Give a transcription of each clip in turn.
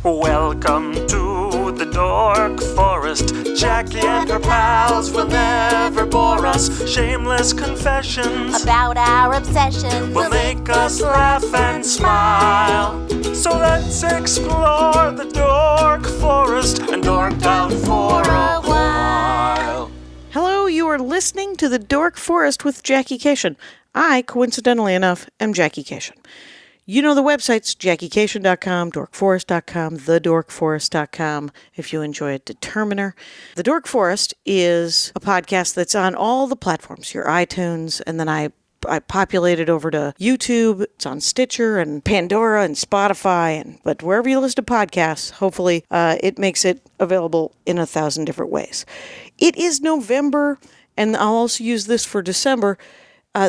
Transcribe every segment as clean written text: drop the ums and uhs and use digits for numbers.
Welcome to the Dork Forest. Jackie and her pals will never bore us. Shameless confessions about our obsession will make us laugh and smile. So let's explore the Dork Forest and dork out for a while. Hello, you are listening to the Dork Forest with Jackie Cation. I, coincidentally enough, am Jackie Cation. You know the websites, JackieCation.com, DorkForest.com, TheDorkForest.com, if you enjoy a determiner. The Dork Forest is a podcast that's on all the platforms, your iTunes, and then I populated over to YouTube. It's on Stitcher and Pandora and Spotify, but wherever you listen to podcasts, hopefully it makes it available in 1,000 different ways. It is November, and I'll also use this for December.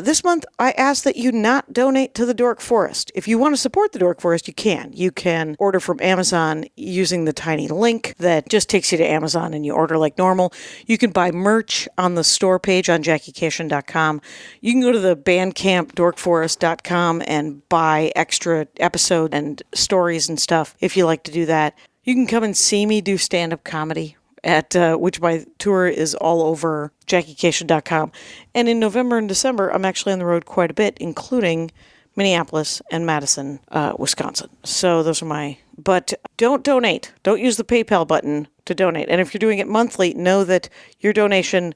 This month, I ask that you not donate to the Dork Forest. If you want to support the Dork Forest, you can. You can order from Amazon using the tiny link that just takes you to Amazon and you order like normal. You can buy merch on the store page on JackieCation.com. You can go to the Bandcamp DorkForest.com and buy extra episode and stories and stuff if you like to do that. You can come and see me do stand-up comedy, at which my tour is all over JackieCation.com. And in November and December, I'm actually on the road quite a bit, including Minneapolis and Madison, Wisconsin. So those are my... But don't donate. Don't use the PayPal button to donate. And if you're doing it monthly, know that your donation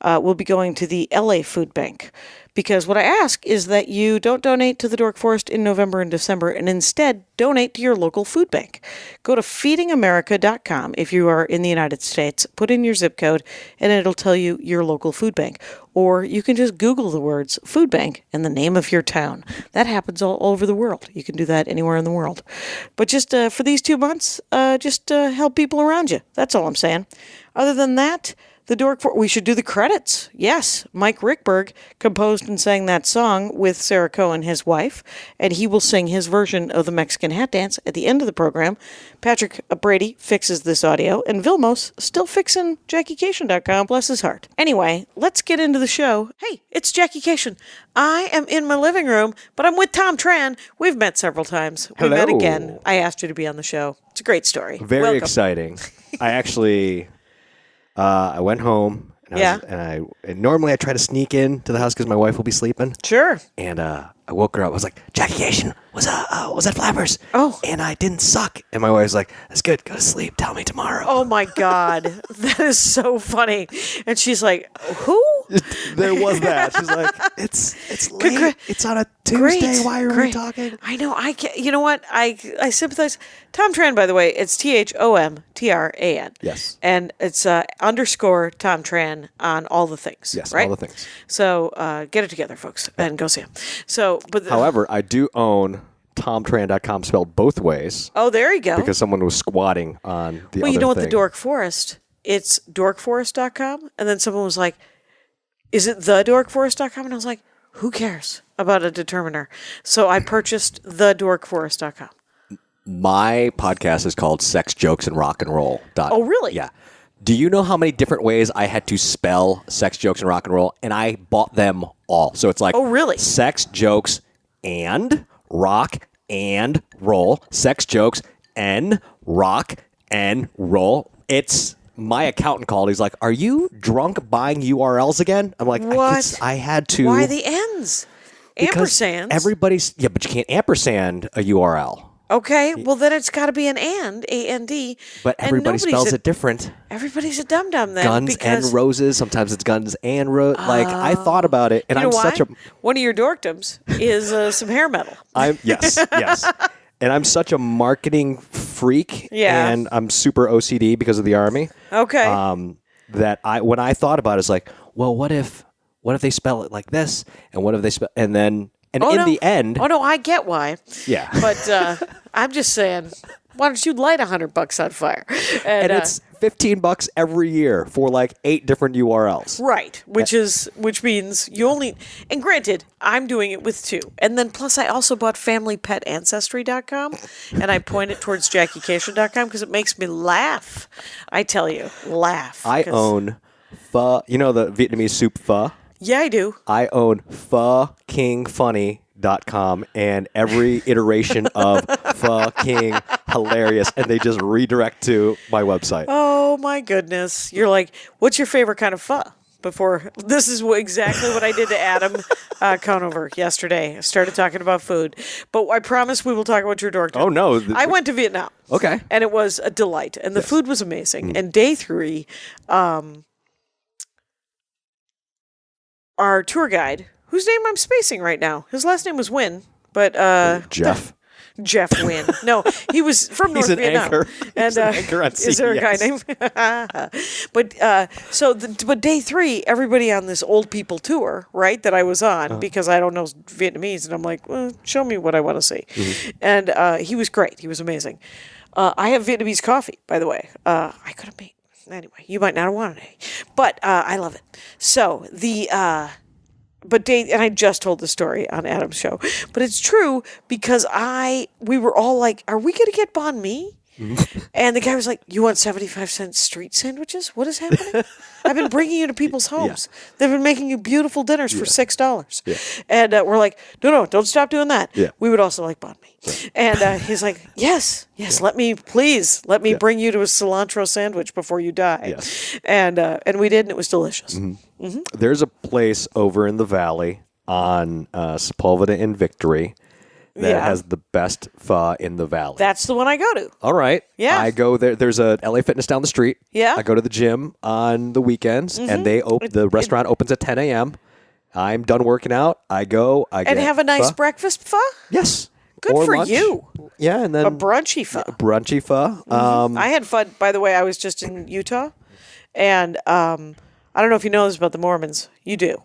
will be going to the LA Food Bank. Because what I ask is that you don't donate to the Dork Forest in November and December, and instead donate to your local food bank. Go to feedingamerica.com if you are in the United States, put in your zip code, and it'll tell you your local food bank. Or you can just Google the words food bank and the name of your town. That happens all over the world. You can do that anywhere in the world. But just for these 2 months, just help people around you. That's all I'm saying. Other than that, we should do the credits. Yes, Mike Rickberg composed and sang that song with Sarah Cohen, his wife, and he will sing his version of the Mexican hat dance at the end of the program. Patrick Brady fixes this audio, and Vilmos still fixing JackieCation.com, bless his heart. Anyway, let's get into the show. Hey, it's Jackie Cation. I am in my living room, but I'm with Thom Tran. We've met several times. We met again. I asked you to be on the show. It's a great story. Very Welcome. exciting. I actually... I went home, and normally I try to sneak in to the house because my wife will be sleeping. Sure. And I woke her up. I was like, Jackie Cation, was that Flappers? Oh. And I didn't suck. And my wife was like, that's good. Go to sleep. Tell me tomorrow. Oh, my God. That is so funny. And she's like, who? There was that. She's like, it's late. It's on a Tuesday. Great. Why are we talking? I know. You know what? I sympathize. Thom Tran, by the way, it's ThomTran. Yes. And it's _ Thom Tran on all the things. Yes, right? all the things. So get it together, folks, and go see him. So, However, I do own ThomTran.com spelled both ways. Oh, there you go. Because someone was squatting on the other thing. Well, you know what, the Dork Forest, it's DorkForest.com, and then someone was like, is it the DorkForest.com? And I was like, who cares about a determiner? So I purchased the DorkForest.com. My podcast is called Sex, Jokes, and Rock and Roll. Oh, really? Yeah. Do you know how many different ways I had to spell sex, jokes, and rock and roll? And I bought them all. So it's like, oh, really? Sex, jokes, and rock and roll. Sex, jokes, and rock and roll. It's... My accountant called. He's like, are you drunk buying URLs again? I'm like, what? I had to. Why the N's? Ampersands? Everybody's... Yeah, but you can't ampersand a URL. Okay, well then it's got to be an and, A-N-D. But everybody spells it different. Everybody's a dum-dum then. Guns and roses. Sometimes it's guns and roses. Like, I thought about it, and you know I'm why? such a... One of your dorkdoms is some hair metal. Yes. And I'm such a marketing freak, and I'm super OCD because of the Army. Okay. That when I thought about it, it's like, well, what if they spell it like this, and what if they spell, and then, and the end. Oh no, I get why. Yeah. But I'm just saying, why don't you light $100 on fire? And it's $15 every year for like 8 different URLs. Right, which means you only. And granted, I'm doing it with 2, and then plus I also bought FamilyPetAncestry.com, and I point it towards JackieCation.com because it makes me laugh. I tell you, laugh. I own pho. You know the Vietnamese soup pho? Yeah, I do. I own fuckingfunny.com and every iteration of fucking hilarious, and they just redirect to my website. Oh my goodness! You're like, what's your favorite kind of pho? Before this is exactly what I did to Adam Conover yesterday. I started talking about food, but I promise we will talk about your dork. Oh no! I went to Vietnam. Okay, and it was a delight, and the food was amazing. And day 3, our tour guide, whose name I'm spacing right now, his last name was Win, but Jeff. Jeff Wynn. No, he was from North Vietnam. Anchor. And an anchor on is there a guy named? But day 3, everybody on this old people tour, right? That I was on because I don't know Vietnamese, and I'm like, well, show me what I want to see. And he was great. He was amazing. I have Vietnamese coffee, by the way. I could have made anyway. You might not have wanted it, but I love it. So and I just told the story on Adam's show, but it's true because we were all like, are we going to get banh mi? And the guy was like, you want 75-cent street sandwiches? What is happening? I've been bringing you to people's homes. Yeah. They've been making you beautiful dinners for $6. Yeah. And we're like, no, don't stop doing that. Yeah. We would also like banh mi. Right. And he's like, yes, let me bring you to a cilantro sandwich before you die. Yes. And we did, and it was delicious. Mm-hmm. Mm-hmm. There's a place over in the valley on Sepulveda and Victory that has the best pho in the valley. That's the one I go to. All right. Yeah. I go there. There's a LA Fitness down the street. Yeah. I go to the gym on the weekends, and the restaurant opens at 10 a.m. I'm done working out. I go. And have a nice breakfast pho? Yes. Good or for lunch. you. Yeah, and then a brunchy pho. Brunchy pho. I had pho. By the way, I was just in Utah, and I don't know if you know this about the Mormons. You do.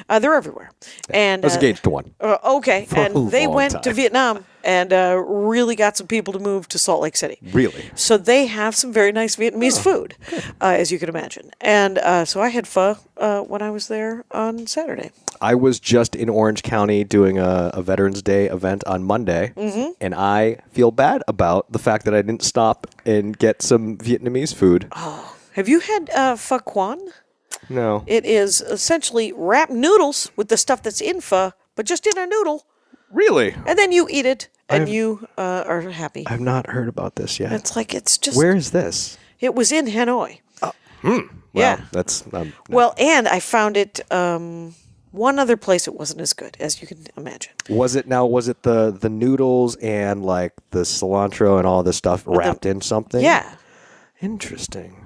They're everywhere. And I was engaged to one. Okay. And they went to Vietnam and really got some people to move to Salt Lake City. Really? So they have some very nice Vietnamese food, as you can imagine. And so I had pho when I was there on Saturday. I was just in Orange County doing a Veterans Day event on Monday, and I feel bad about the fact that I didn't stop and get some Vietnamese food. Oh. Have you had pho quan? No. It is essentially wrapped noodles with the stuff that's in pho, but just in a noodle. Really? And then you eat it, and you are happy. I've not heard about this yet. It's just... Where is this? It was in Hanoi. Well, yeah. That's... no. Well, and I found it... one other place it wasn't as good, as you can imagine. Was it the noodles and like the cilantro and all this stuff wrapped in something? Yeah. Interesting.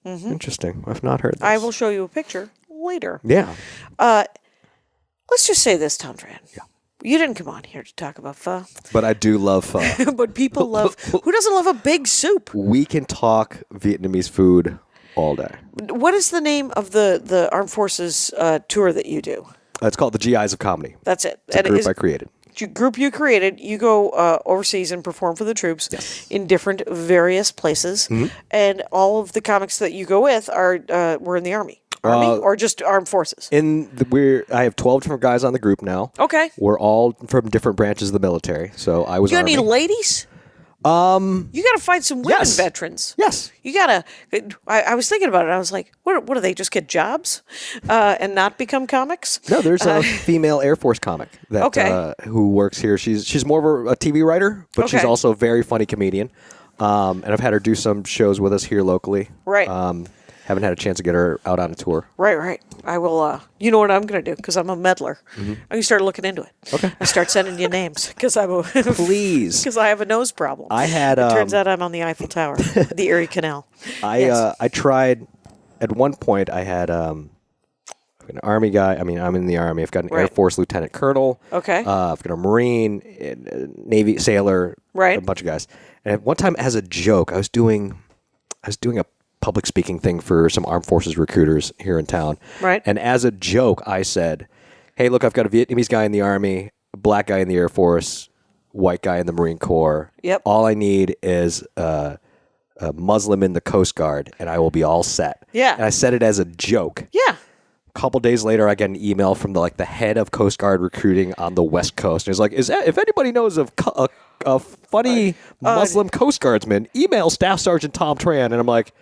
Interesting. I've not heard this. I will show you a picture later. Yeah. Let's just say this, Thom Tran. Yeah. You didn't come on here to talk about pho. But I do love pho. But people love... Who doesn't love a big soup? We can talk Vietnamese food all day. What is the name of the Armed Forces tour that you do? It's called the GIs of Comedy. That's it. It's a group I created. Group you created, you go overseas and perform for the troops in different various places, and all of the comics that you go with were in the Army or just Armed Forces. I have 12 different guys on the group now. Okay, we're all from different branches of the military. So I was. You got Army. any ladies? You got to find some women veterans. Yes. You got to. I was thinking about it. I was like, what do they just get jobs and not become comics? No, there's a female Air Force comic that who works here. She's more of a TV writer, but she's also a very funny comedian. And I've had her do some shows with us here locally. Right. Haven't had a chance to get her out on a tour. Right. I will, you know what I'm going to do, because I'm a meddler. I'm going to start looking into it. Okay. I start sending you names, because Please. Because I have a nose problem. I had... It turns out I'm on the Eiffel Tower, the Erie Canal. I tried, at one point, I had an Army guy. I mean, I'm in the Army. I've got an Air Force Lieutenant Colonel. Okay. I've got a Marine, Navy sailor. Right. A bunch of guys. And at one time, as a joke, I was doing a public speaking thing for some Armed Forces recruiters here in town. Right. And as a joke, I said, hey, look, I've got a Vietnamese guy in the Army, a black guy in the Air Force, white guy in the Marine Corps. Yep. All I need is a Muslim in the Coast Guard, and I will be all set. Yeah. And I said it as a joke. Yeah. A couple days later, I get an email from the head of Coast Guard recruiting on the West Coast. And he's like, if anybody knows of a funny Muslim Coast Guardsman, email Staff Sergeant Thom Tran. And I'm like,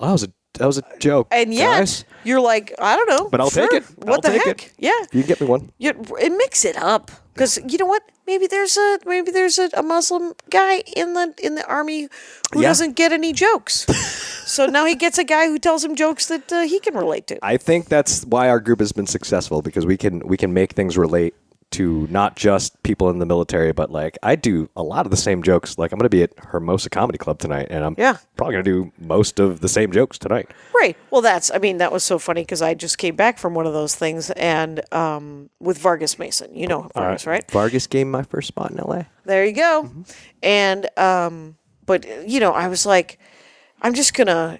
oh, that was a joke. And yet, guys. you're like, I don't know. But I'll take it. What the heck? Yeah. You can get me one. And mix it up. Because you know what? Maybe there's a Muslim guy in the army who doesn't get any jokes. So now he gets a guy who tells him jokes that he can relate to. I think that's why our group has been successful, because we can make things relate to not just people in the military, but like I do a lot of the same jokes. Like I'm going to be at Hermosa Comedy Club tonight, and I'm probably going to do most of the same jokes tonight. Right. Well, that was so funny because I just came back from one of those things, and with Vargas Mason, you know Vargas, right? Vargas gave me my first spot in L.A. There you go. And but I was like, I'm just gonna,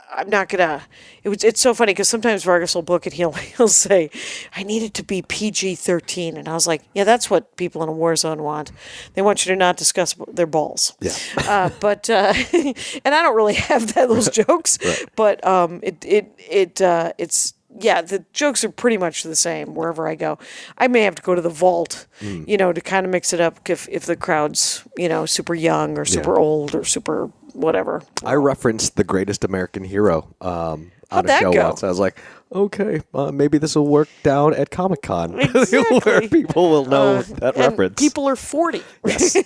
I'm not gonna. It's so funny because sometimes Vargas will book it. He'll say, "I need it to be PG-13," and I was like, "Yeah, that's what people in a war zone want. They want you to not discuss their balls." Yeah. But and I don't really have those jokes, right. But it's. Yeah, the jokes are pretty much the same wherever I go. I may have to go to the vault, to kind of mix it up if the crowd's, super young or super old or super whatever. I referenced The Greatest American Hero on a show once. I was like, okay, maybe this will work down at Comic-Con. Exactly. Where people will know that reference. People are 40, yes.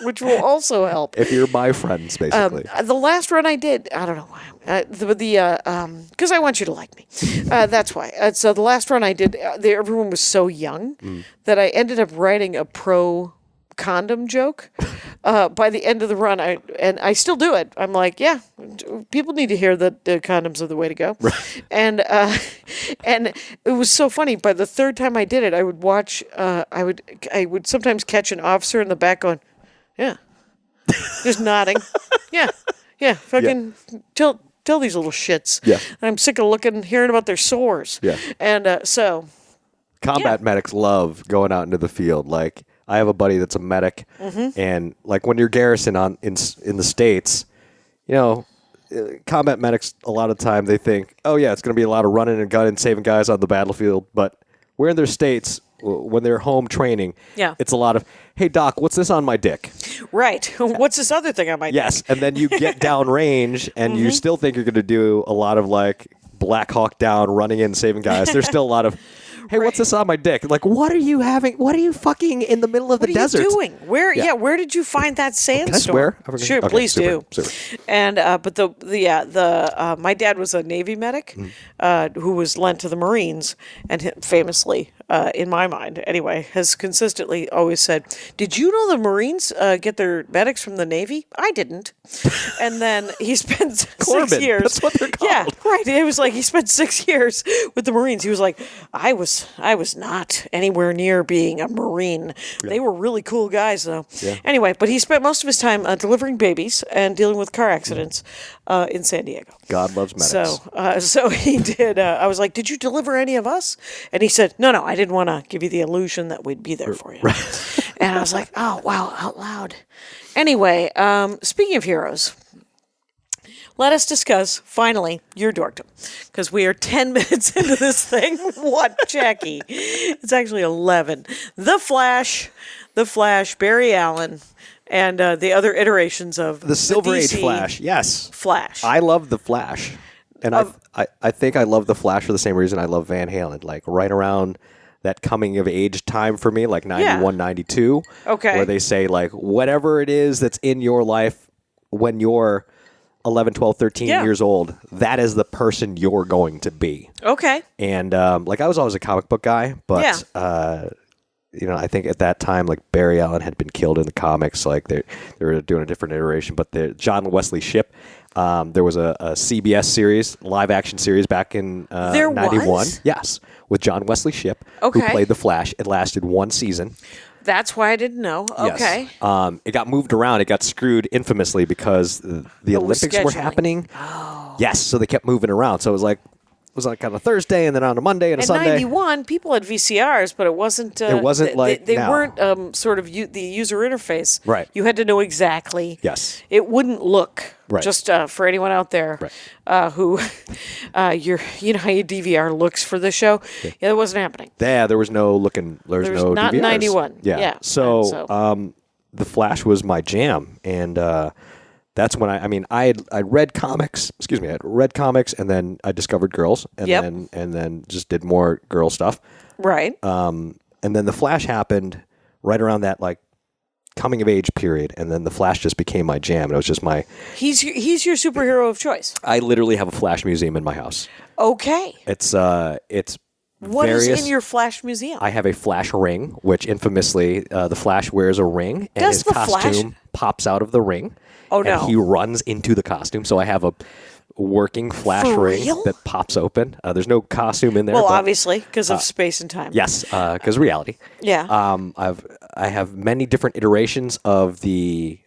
which will also help. If you're my friends, basically. The last run I did, I don't know why. Because I want you to like me. That's why. So the last run I did, everyone was so young that I ended up writing a pro condom joke. By the end of the run, I still do it. I'm like, yeah, people need to hear that the condoms are the way to go. Right. And it was so funny. By the third time I did it, I would watch. I would sometimes catch an officer in the back going, yeah, just nodding, yeah, fucking tell these little shits. Yeah. I'm sick of hearing about their sores. Yeah. And so. Combat medics love going out into the field. Like, I have a buddy that's a medic, and like when you're garrison in the States, combat medics, a lot of time they think, oh yeah, it's going to be a lot of running and gunning, saving guys on the battlefield. But we're in their states, when they're home training, it's a lot of, hey doc, what's this on my dick? Right. What's this other thing on my dick? Yes, and then you get down range, and you still think you're going to do a lot of like Black Hawk Down, running in, saving guys. There's still a lot of, hey, what's this on my dick? Like, what are you having? What are you fucking in the middle of the desert? What are you doing? Where? Yeah. Where did you find that sandstorm? Can I swear? Sure, okay, please super. do. And but my dad was a Navy medic who was lent to the Marines, and famously, in my mind anyway, has consistently always said, "Did you know the Marines get their medics from the Navy? I didn't." And then he spent 6 years. That's what they're called. Yeah, right. It was like he spent 6 years with the Marines. He was like, I was not anywhere near being a Marine. Yeah. They were really cool guys, though. Yeah. Anyway, but he spent most of his time delivering babies and dealing with car accidents in San Diego. God loves medics. So he did. I was like, did you deliver any of us? And he said, no, I didn't want to give you the illusion that we'd be there for you. Right. And I was like, oh, wow, out loud. Anyway, speaking of heroes, let us discuss, finally, your dorkdom. Because we are 10 minutes into this thing. What, Jackie? It's actually 11. The Flash, Barry Allen, and the other iterations of the Silver DC Age Flash. Yes. Flash. I love the Flash. And I think I love the Flash for the same reason I love Van Halen. Like, right around that coming of age time for me, like 91, 92. Okay. Where they say, like, whatever it is that's in your life when you're 11, 12, 13 years old, that is the person you're going to be. Okay. And, like, I was always a comic book guy, but, I think at that time, like, Barry Allen had been killed in the comics. Like, they were doing a different iteration, but John Wesley Shipp, there was a CBS series, live action series back in 91. Yes, with John Wesley Shipp, who played the Flash. It lasted one season. That's why I didn't know. Okay. Yes. It got moved around. It got screwed infamously because the Olympics were happening. Oh. Yes, so they kept moving around. So it was like on a Thursday and then on a Monday and a Sunday. In 91, people had VCRs, but it wasn't. It wasn't like they now. weren't sort of the user interface. Right. You had to know exactly. Yes. It wouldn't look. Right. Just for anyone out there who, how your DVR looks for the show. Yeah, it wasn't happening. Yeah, there was no looking. There's no not DVRs. in 91. Yeah. So, the Flash was my jam, and that's when I read comics. Excuse me, I read comics, and then I discovered girls, and then just did more girl stuff. Right. And then the Flash happened right around that like coming of age period, and then the Flash just became my jam. And it was just He's your superhero of choice. I literally have a Flash museum in my house. Okay. It's What various, is in your Flash museum? I have a Flash ring, which infamously the Flash wears a ring, and Does his the costume pops out of the ring. Oh, and no. he runs into the costume. So I have a working Flash For ring real? that pops open. There's no costume in there. Well, but, obviously, because of space and time. yes, because reality. Yeah. I have many different iterations of the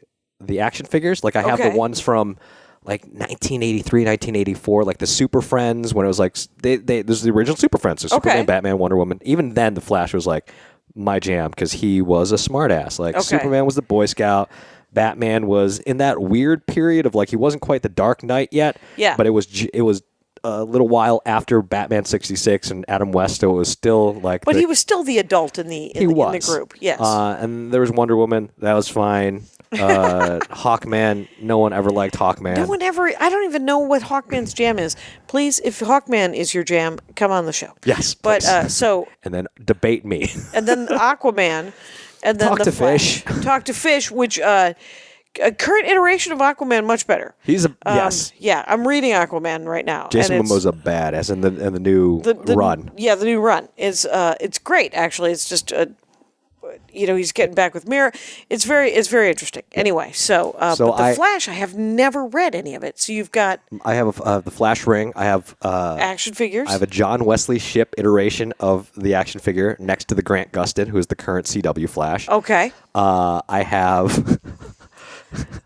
action figures. Like I have Okay. the ones from like 1983, 1984, like the Super Friends when it was like there's the original Super Friends, so Superman, Okay. Batman, Wonder Woman. Even then, the Flash was like my jam because he was a smartass. Like Okay. Superman was the Boy Scout. Batman was in that weird period of like he wasn't quite the Dark Knight yet. Yeah. But it was a little while after Batman 66 and Adam West, so it was still like. But he was still the adult in the group. Yes. And there was Wonder Woman. That was fine. Hawkman. No one ever liked Hawkman. No one ever. I don't even know what Hawkman's jam is. Please, if Hawkman is your jam, come on the show. Yes, But please. and then debate me. then Aquaman, and then Talk the to Flash. Fish. Talk to Fish, which a current iteration of Aquaman much better. He's a yes. Yeah, I'm reading Aquaman right now. Jason and it's- Momoa's a badass in the new run. Yeah, the new run is it's great actually. It's just he's getting back with Mira. It's very interesting. Anyway, but the Flash, I have never read any of it. So you've got I have the Flash ring. I have action figures. I have a John Wesley Shipp iteration of the action figure next to the Grant Gustin, who is the current CW Flash. Okay. I have.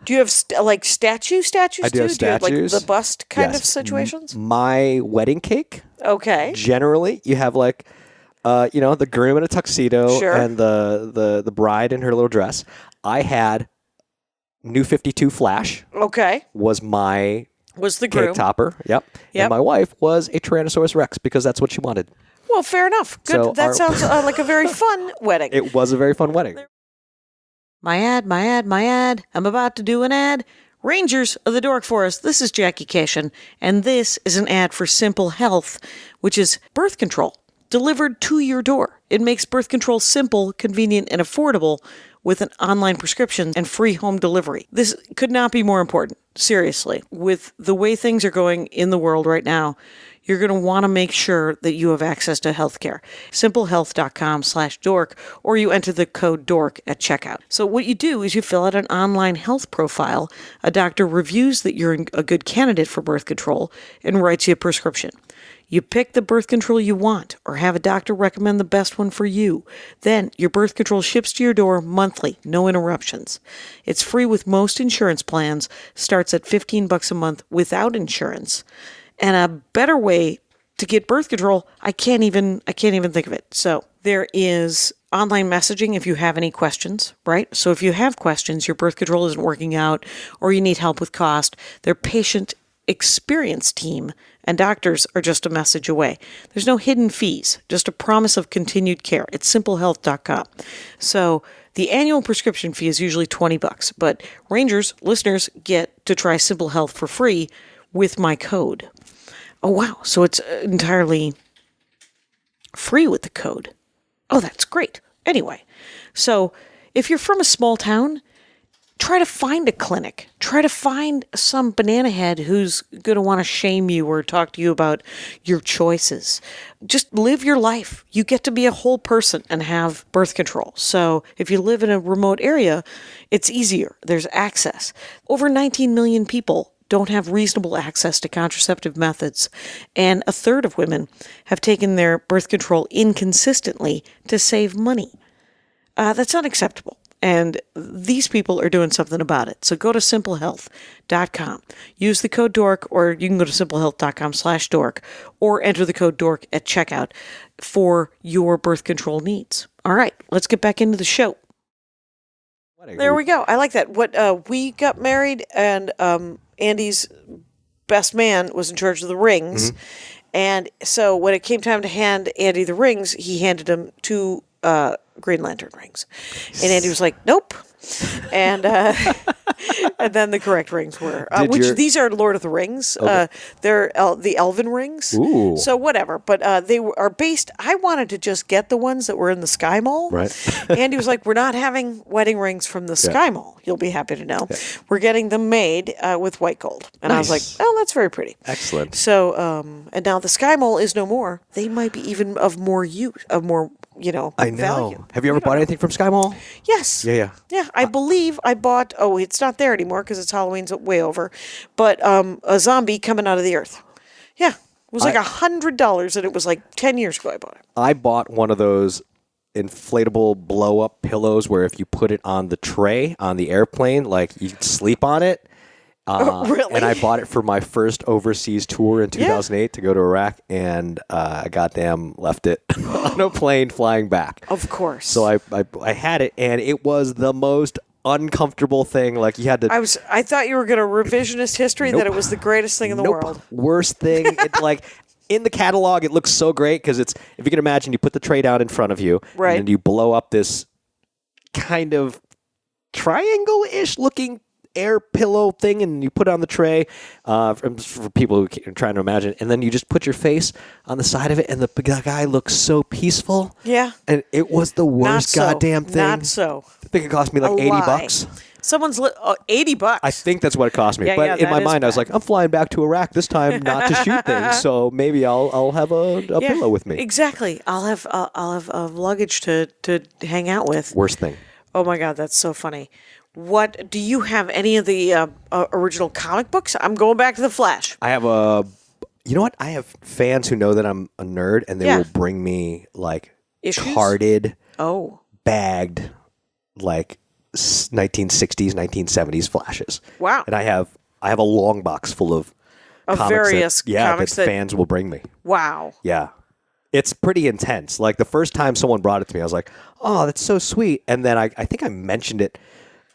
Do you have statues? I do have Do you have statues. the bust kind Yes. of situations? My wedding cake. Okay. Generally, you have like, the groom in a tuxedo Sure. and the bride in her little dress. I had New 52 Flash Okay. was the cake cake topper. Yep. Yep. And my wife was a Tyrannosaurus Rex because that's what she wanted. Well, fair enough. Good. So That sounds like a very fun wedding. It was a very fun wedding. My ad. I'm about to do an ad. Rangers of the Dork Forest, this is Jackie Cation, and this is an ad for Simple Health, which is birth control delivered to your door. It makes birth control simple, convenient, and affordable with an online prescription and free home delivery. This could not be more important. Seriously, with the way things are going in the world right now, you're going to want to make sure that you have access to healthcare. Simplehealth.com/dork, or you enter the code DORK at checkout. So what you do is you fill out an online health profile. A doctor reviews that you're a good candidate for birth control and writes you a prescription. You pick the birth control you want or have a doctor recommend the best one for you. Then your birth control ships to your door monthly, no interruptions. It's free with most insurance plans, starts at $15 a month without insurance. And a better way to get birth control, I can't even think of it. So there is online messaging if you have any questions, right? So if you have questions, your birth control isn't working out, or you need help with cost, their patient experience team and doctors are just a message away. There's no hidden fees, just a promise of continued care. It's simplehealth.com. So the annual prescription fee is usually $20, but Rangers listeners get to try Simple Health for free with my code. Oh, wow. So it's entirely free with the code. Oh, that's great. Anyway, so if you're from a small town, try to find a clinic. Try to find some banana head who's going to want to shame you or talk to you about your choices. Just live your life. You get to be a whole person and have birth control. So if you live in a remote area, it's easier. There's access. Over 19 million people don't have reasonable access to contraceptive methods, and a third of women have taken their birth control inconsistently to save money. That's unacceptable, and these people are doing something about it. So go to simplehealth.com. Use the code DORK, or you can go to simplehealth.com/dork, or enter the code DORK at checkout for your birth control needs. All right, let's get back into the show. There we go. I like that. We got married, and Andy's best man was in charge of the rings. Mm-hmm. And so when it came time to hand Andy the rings, he handed him 2 Green Lantern rings. And Andy was like, nope. And And then the correct rings were, Did these are Lord of the Rings. Okay. They're the Elven rings. Ooh. So whatever. But are based, I wanted to just get the ones that were in the Sky Mall. Right. Andy was like, we're not having wedding rings from the Sky Mall. You'll be happy to know. Yeah. We're getting them made with white gold. And I was like, oh, that's very pretty. Excellent. So, and now the Sky Mall is no more. They might be even of more use, of more, I know. value. Have you ever bought anything from Sky Mall? Yes. Yeah. Yeah, I believe I bought, it's not there anymore because it's Halloween's way over, but a zombie coming out of the earth. Yeah. It was like $100 and it was like 10 years ago I bought it. I bought one of those inflatable blow-up pillows where if you put it on the tray on the airplane, like you could sleep on it. Really? And I bought it for my first overseas tour in 2008 to go to Iraq, and I goddamn left it on a plane flying back. Of course. So I had it, and it was the most uncomfortable thing. Like you had to. I thought you were going to revisionist history that it was the greatest thing in the world. Worst thing. Like in the catalog, it looks so great because it's, if you can imagine, you put the tray down in front of you, right, and you blow up this kind of triangle-ish looking air pillow thing, and you put it on the tray for people who are trying to imagine, and then you just put your face on the side of it, and the guy looks so peaceful. Yeah. And it was the worst goddamn thing. Not so. I think it cost me like $80. Someone's $80. I think that's what it cost me. Yeah, but in my mind, bad. I was like, I'm flying back to Iraq this time, not to shoot things. So maybe I'll have a pillow with me. Exactly. I'll have luggage to hang out with. Worst thing. Oh my God, that's so funny. What do you have? Any of the original comic books? I'm going back to the Flash. I have you know what? I have fans who know that I'm a nerd, and they will bring me like issues? carded, bagged, like 1960s, 1970s Flashes. Wow! And I have a long box full of comics various comics that fans will bring me. Wow! Yeah. It's pretty intense. Like the first time someone brought it to me, I was like, "Oh, that's so sweet." And then I think I mentioned it,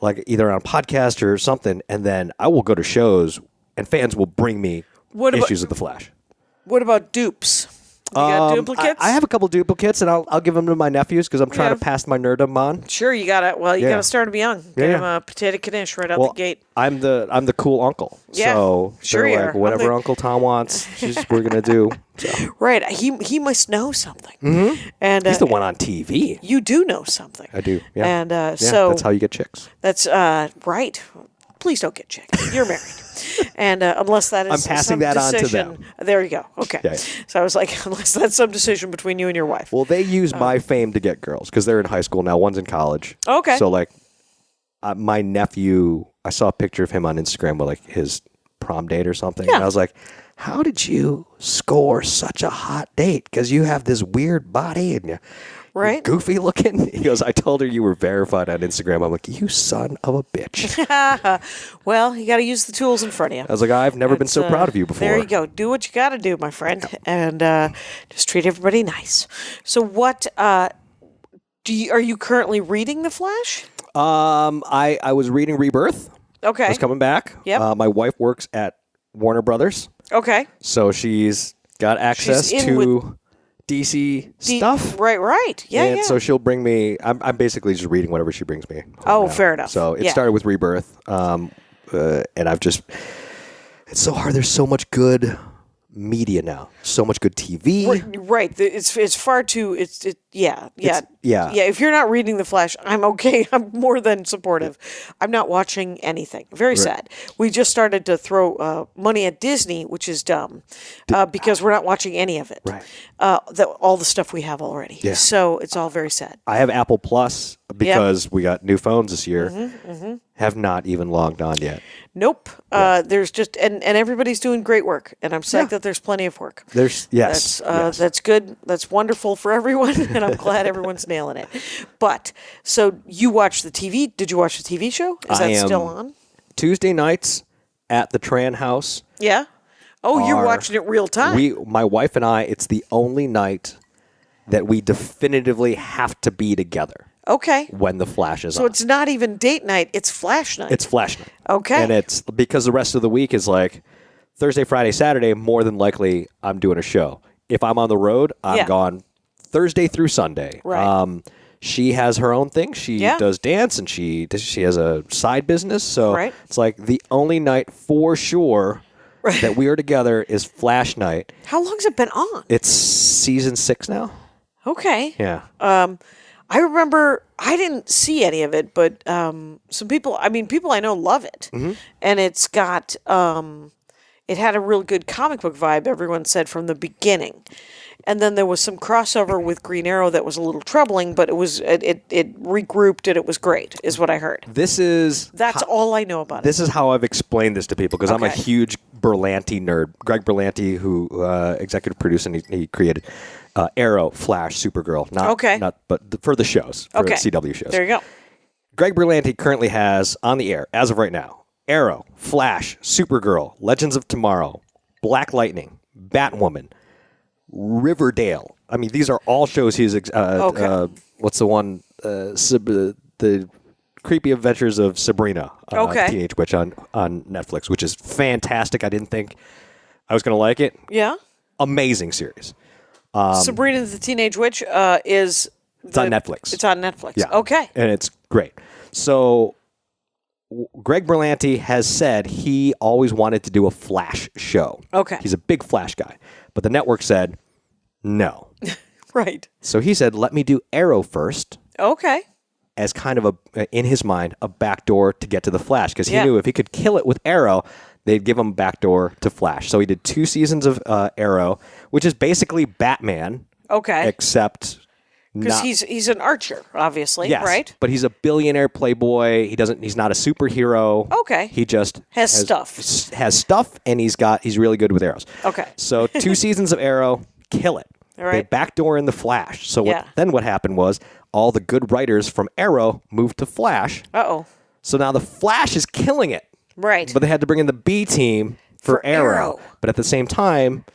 like either on a podcast or something. And then I will go to shows, and fans will bring me issues of the Flash. What about dupes? You got duplicates? I have a couple duplicates, and I'll give them to my nephews because I'm trying to pass my nerddom on. Sure, you gotta. Well, you gotta start them young. Get them a potato knish right out the gate. I'm the cool uncle. Yeah, so sure they're like, whatever Uncle Tom wants, we're gonna do. So. Right. He must know something. Mm-hmm. And he's the one on TV. You do know something. I do. Yeah. And so that's how you get chicks. That's right. Please don't get chicks. You're married. And unless that is I'm passing that on to them. There you go. Okay. Yeah. So I was like, unless that's some decision between you and your wife. Well, they use my fame to get girls because they're in high school now. One's in college. Okay. So like, my nephew, I saw a picture of him on Instagram with like his prom date or something. Yeah. And I was like, how did you score such a hot date? Because you have this weird body and you're goofy looking. He goes, I told her you were verified on Instagram. I'm like, you son of a bitch. Well, you got to use the tools in front of you. I was like, I've never been so proud of you before. There you go. Do what you got to do, my friend. And just treat everybody nice. So what are you currently reading The Flash? I was reading Rebirth. Okay. I was coming back. Yep. My wife works at Warner Brothers. Okay. So she's got access to DC stuff. Right. Yeah. So she'll bring me. I'm basically just reading whatever she brings me. Oh, fair enough. So it started with Rebirth, and I've just. It's so hard. There's so much good media now. So much good TV. Right. It's far too. Yeah. If you're not reading The Flash, I'm okay. I'm more than supportive. I'm not watching anything. Very sad. We just started to throw money at Disney, which is dumb, because we're not watching any of it. Right. All the stuff we have already. Yeah. So it's all very sad. I have Apple Plus because we got new phones this year. Have not even logged on yet. Nope. There's just and everybody's doing great work, and I'm psyched that there's plenty of work. That's good. That's wonderful for everyone, and I'm glad everyone's nailing it. But so you watch the TV? Did you watch the TV show? Is that still on? Tuesday nights at the Tran house. Yeah. Oh, you're watching it real time. My wife and I. It's the only night that we definitively have to be together. Okay. When the Flash is on. So it's not even date night, it's Flash night. It's Flash night. Okay. And it's because the rest of the week is like Thursday, Friday, Saturday, more than likely I'm doing a show. If I'm on the road, I'm gone Thursday through Sunday. Right. she has her own thing. She does dance, and she has a side business. So it's like the only night for sure that we are together is Flash night. How long's it been on? It's season 6 now. Okay. Yeah. I remember I didn't see any of it, but some people, people I know love it. Mm-hmm. And it's got, it had a real good comic book vibe, everyone said, from the beginning. And then there was some crossover with Green Arrow that was a little troubling, but it regrouped and it was great, is what I heard. That's all I know about it. This is how I've explained this to people, because I'm a huge Berlanti nerd. Greg Berlanti, who executive produced and he created Arrow, Flash, Supergirl. But for the shows, for CW shows. There you go. Greg Berlanti currently has on the air, as of right now, Arrow, Flash, Supergirl, Legends of Tomorrow, Black Lightning, Batwoman, Riverdale. I mean, these are all shows he's... what's the one? The Creepy Adventures of Sabrina, Teenage Witch on Netflix, which is fantastic. I didn't think I was going to like it. Yeah? Amazing series. Sabrina the Teenage Witch is... It's on Netflix. It's on Netflix. Yeah. Okay. And it's great. So Greg Berlanti has said he always wanted to do a Flash show. Okay. He's a big Flash guy. But the network said, no. Right. So he said, let me do Arrow first. Okay. As kind of in his mind, a backdoor to get to the Flash. Because he knew if he could kill it with Arrow, they'd give him a backdoor to Flash. So he did 2 seasons of Arrow, which is basically Batman. Okay. Except... Because he's an archer, obviously, right? But he's a billionaire playboy. He's not a superhero. Okay. He just has stuff. Has stuff, and he's really good with arrows. Okay. So 2 seasons of Arrow, kill it. All right. They backdoor in the Flash. So what happened was all the good writers from Arrow moved to Flash. Uh-oh. So now the Flash is killing it. Right. But they had to bring in the B team for Arrow. But at the same time,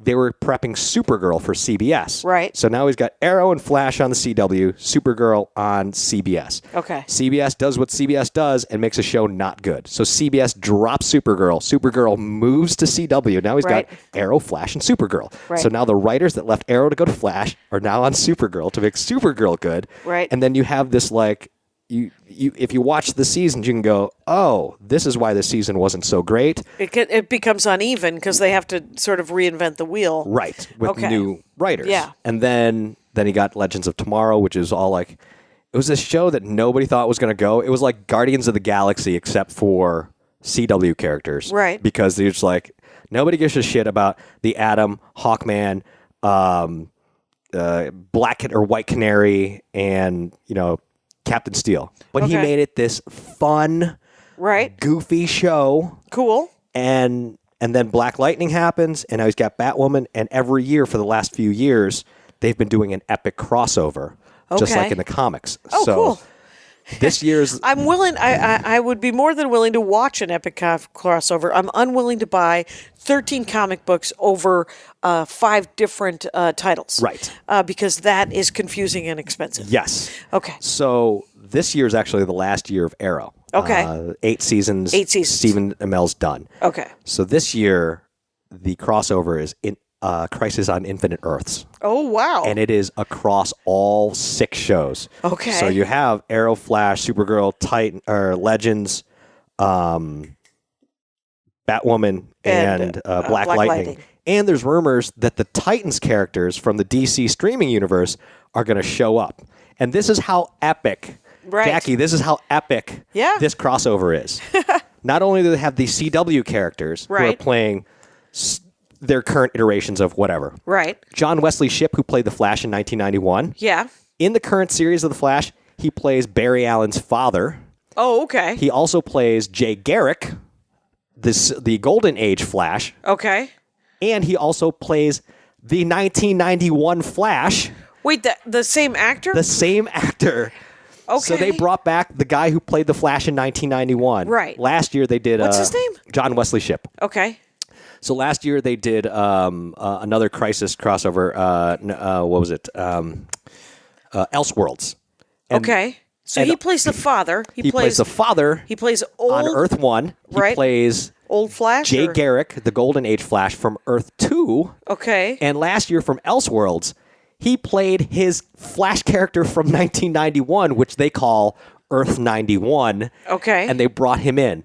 they were prepping Supergirl for CBS. Right. So now he's got Arrow and Flash on the CW, Supergirl on CBS. Okay. CBS does what CBS does and makes a show not good. So CBS drops Supergirl. Supergirl moves to CW. Now he's got Arrow, Flash, and Supergirl. Right. So now the writers that left Arrow to go to Flash are now on Supergirl to make Supergirl good. Right. And then you have this like... if you watch the seasons, you can go, oh, this is why this season wasn't so great. It becomes uneven because they have to sort of reinvent the wheel. Right, with new writers. Yeah. And then he got Legends of Tomorrow, which is all like, it was a show that nobody thought was going to go. It was like Guardians of the Galaxy except for CW characters. Right. Because they're just like, nobody gives a shit about the Atom, Hawkman, Black or White Canary, and, Captain Steel. But he made it this fun, goofy show. Cool. And then Black Lightning happens, and now he's got Batwoman, and every year for the last few years, they've been doing an epic crossover, just like in the comics. Oh, so cool. This year's... I'm willing... I would be more than willing to watch an epic crossover. I'm unwilling to buy 13 comic books over 5 different titles. Right. Because that is confusing and expensive. Yes. Okay. So this year is actually the last year of Arrow. Okay. 8 seasons. 8 seasons. Stephen Amell's done. Okay. So this year, the crossover is in Crisis on Infinite Earths. Oh, wow. And it is across all 6 shows. Okay. So you have Arrow, Flash, Supergirl, Titan, or Legends, Batwoman, and Black Lightning. And there's rumors that the Titans characters from the DC streaming universe are going to show up. And this is how epic, Jackie, this is how epic this crossover is. Not only do they have the CW characters who are playing their current iterations of whatever. Right. John Wesley Shipp, who played the Flash in 1991. Yeah. In the current series of the Flash, he plays Barry Allen's father. Oh, okay. He also plays Jay Garrick, the Golden Age Flash. Okay. And he also plays the 1991 Flash. Wait, the same actor? The same actor. Okay. So they brought back the guy who played the Flash in 1991. Right. Last year they did... What's his name? John Wesley Shipp. Okay. So last year they did another Crisis crossover. What was it? Elseworlds. Okay. So he plays the father. He plays the father. He plays old... On Earth 1. He plays... Old Flash? Jay Garrick, the Golden Age Flash from Earth 2. Okay. And last year from Elseworlds, he played his Flash character from 1991, which they call Earth 91. Okay. And they brought him in.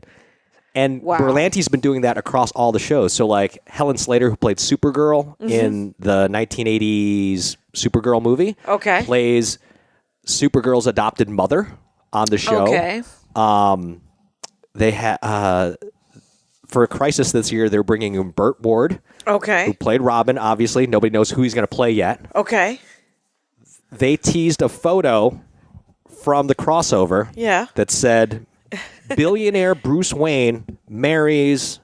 And Wow. Berlanti's been doing that across all the shows. So, like, Helen Slater, who played Supergirl in the 1980s Supergirl movie, plays Supergirl's adopted mother on the show. Okay. They had for a Crisis this year, they're bringing in Burt Ward, who played Robin. Obviously, nobody knows who he's going to play yet. Okay. They teased a photo from the crossover that said, billionaire Bruce Wayne marries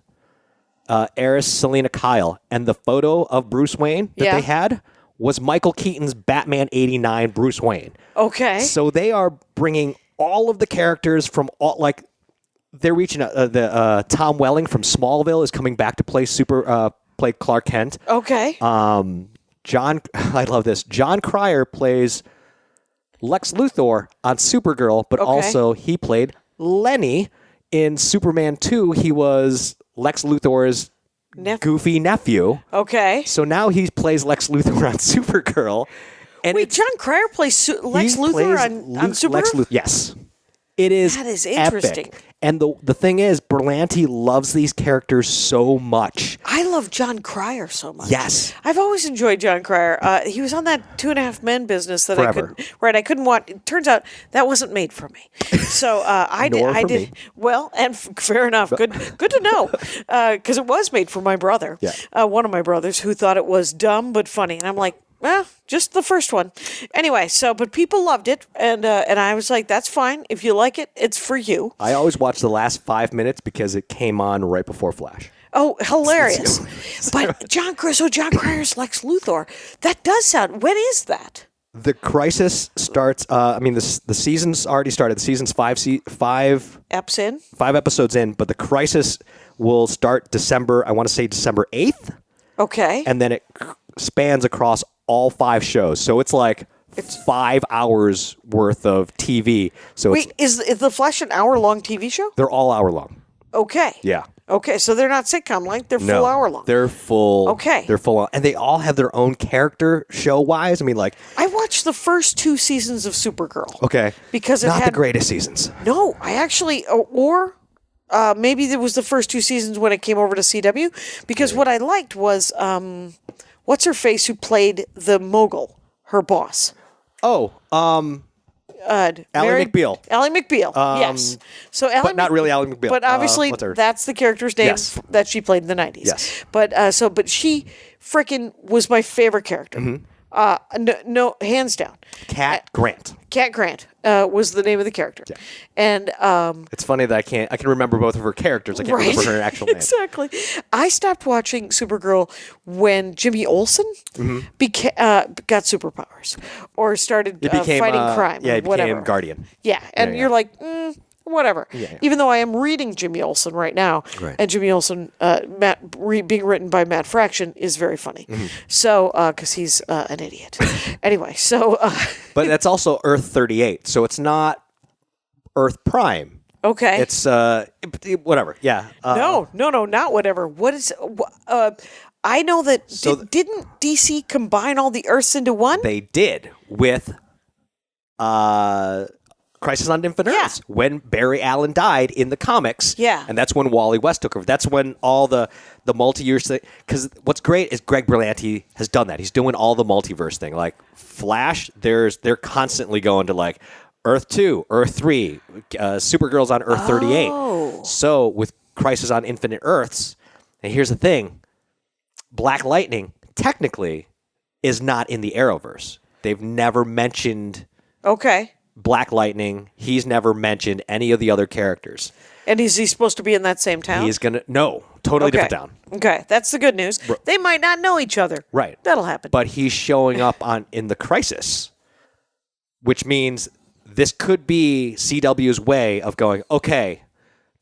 heiress Selena Kyle. And the photo of Bruce Wayne that they had was Michael Keaton's Batman 89 Bruce Wayne. Okay. So they are bringing all of the characters from all, like, they're reaching Tom Welling from Smallville is coming back to play play Clark Kent. Okay. I love this. John Cryer plays Lex Luthor on Supergirl, but also he played Lenny in Superman 2. He was Lex Luthor's goofy nephew. Okay. So now he plays Lex Luthor on Supergirl. And wait, John Cryer plays Lex Luthor on Supergirl? Yes. It is. That is interesting. Epic. And the thing is, Berlanti loves these characters so much. I love John Cryer so much. Yes. I've always enjoyed John Cryer. He was on that 2.5 Men business that Forever. I couldn't watch. It turns out that wasn't made for me. So I did. Me. Well, and fair enough. Good to know. Because it was made for my brother. Yeah. One of my brothers who thought it was dumb but funny. And I'm like, well, just the first one. Anyway, but people loved it, and I was like, that's fine. If you like it, it's for you. I always watch the last 5 minutes because it came on right before Flash. Oh, hilarious. But John Cryer's Lex Luthor, that does sound, when is that? The Crisis starts, the season's already started. The season's five episodes in, but the Crisis will start December 8th. Okay. And then it spans across all 5 shows. So it's like 5 hours worth of TV. So wait, is The Flash an hour-long TV show? They're all hour long. Okay. Yeah. Okay, so they're not sitcom length. They're full hour long. They're full. Okay. They're full on. And they all have their own character show-wise. I mean, like... I watched the first 2 seasons of Supergirl. Okay. Because not the greatest seasons. No, I actually... maybe it was the first 2 seasons when it came over to CW. Because what I liked was... what's-her-face who played the mogul, her boss? Oh, Ally McBeal. Ally McBeal, yes. So but not really Ally McBeal. But obviously, that's the character's name that she played in the 90s. Yes. But she frickin' was my favorite character. Mm-hmm. No, hands down. Cat Grant. Cat Grant was the name of the character. Yeah. And it's funny that I can remember both of her characters. I can't remember her actual name. Exactly. I stopped watching Supergirl when Jimmy Olsen got superpowers or started fighting crime. Yeah, he whatever. became Guardian. Yeah, and you're like, whatever. Yeah. Even though I am reading Jimmy Olsen right now, and Jimmy Olsen, being written by Matt Fraction, is very funny. Mm-hmm. So, because he's an idiot. Anyway, so. But that's also Earth 38, so it's not Earth Prime. Okay. It's whatever. Yeah. No, not whatever. What is? I know that didn't DC combine all the Earths into one? They did with Crisis on Infinite Earths when Barry Allen died in the comics. Yeah. And that's when Wally West took over. That's when all the multi-years thing. Because what's great is Greg Berlanti has done that. He's doing all the multiverse thing. Like Flash, they're constantly going to like Earth 2, Earth 3, Supergirl's on Earth 38. Oh. So with Crisis on Infinite Earths, and here's the thing, Black Lightning technically is not in the Arrowverse. They've never mentioned Black Lightning. He's never mentioned any of the other characters. And is he supposed to be in that same town? He's totally different town. Okay, that's the good news. They might not know each other. Right. That'll happen. But he's showing up in the Crisis, which means this could be CW's way of going, okay,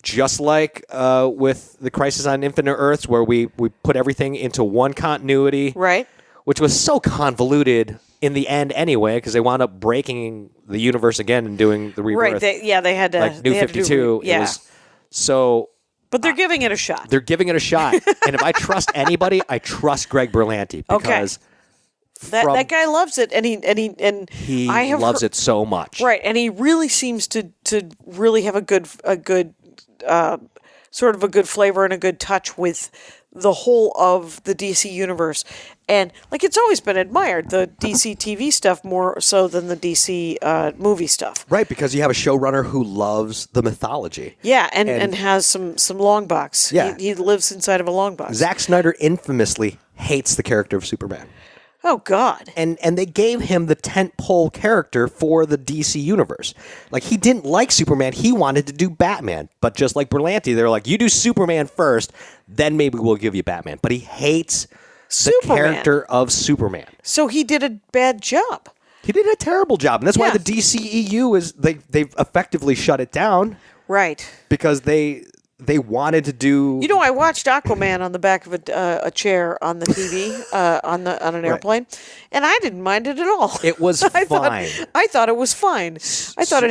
just like with the Crisis on Infinite Earths, where we put everything into one continuity. Right. Which was so convoluted in the end anyway, because they wound up breaking the universe again and doing the rebirth. Right. They had to. Like New 52. It was so. But they're giving it a shot. They're giving it a shot. And if I trust anybody, I trust Greg Berlanti because That guy loves it, and he I have loves it so much. Right, and he really seems to really have a good sort of a good flavor and a good touch with the whole of the DC universe. And like it's always been admired, the DC TV stuff more so than the DC movie stuff. Right, because you have a showrunner who loves the mythology. Yeah, and has some long box. Yeah. He lives inside of a long box. Zack Snyder infamously hates the character of Superman. Oh, God. And they gave him the tentpole character for the DC universe. Like, he didn't like Superman. He wanted to do Batman. But just like Berlanti, they were like, you do Superman first, then maybe we'll give you Batman. But he hates Superman. the character of Superman. So he did a bad job. He did a terrible job. And that's why Yeah. the DCEU is, they've effectively shut it down. Right. Because they wanted to do... You know, I watched Aquaman on the back of a chair on the TV on an airplane, and I didn't mind it at all. It was fine. I thought it was fine. I thought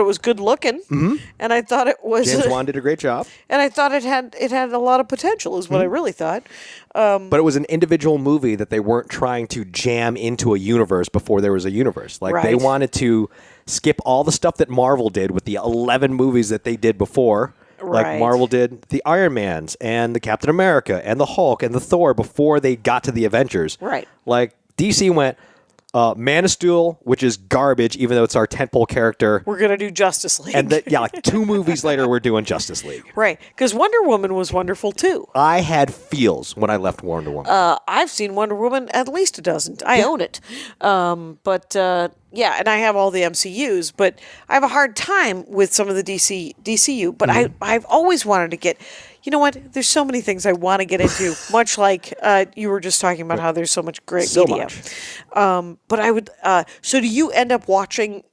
it was good looking, and I thought it was. James Wan did a great job, and I thought it had a lot of potential. Is what I really thought. But it was an individual movie that they weren't trying to jam into a universe before there was a universe. Like they Right. wanted to skip all the stuff that Marvel did with the 11 movies that they did before. Like Right. Marvel did the Iron Mans and the Captain America and the Hulk and the Thor before they got to the Avengers. Right. Like DC went Man of Steel, which is garbage, even though it's our tentpole character. We're gonna do Justice League, And like 2 movies later, we're doing Justice League. right? Because Wonder Woman was wonderful too. I had feels when I left Wonder Woman. I've seen Wonder Woman at least a dozen. I own it. Yeah, and I have all the MCUs, but I have a hard time with some of the DCU. But I've always wanted to get, you know what? There's so many things I want to get into, much like you were just talking about how there's so much great So media. much. But I would, so do you end up watching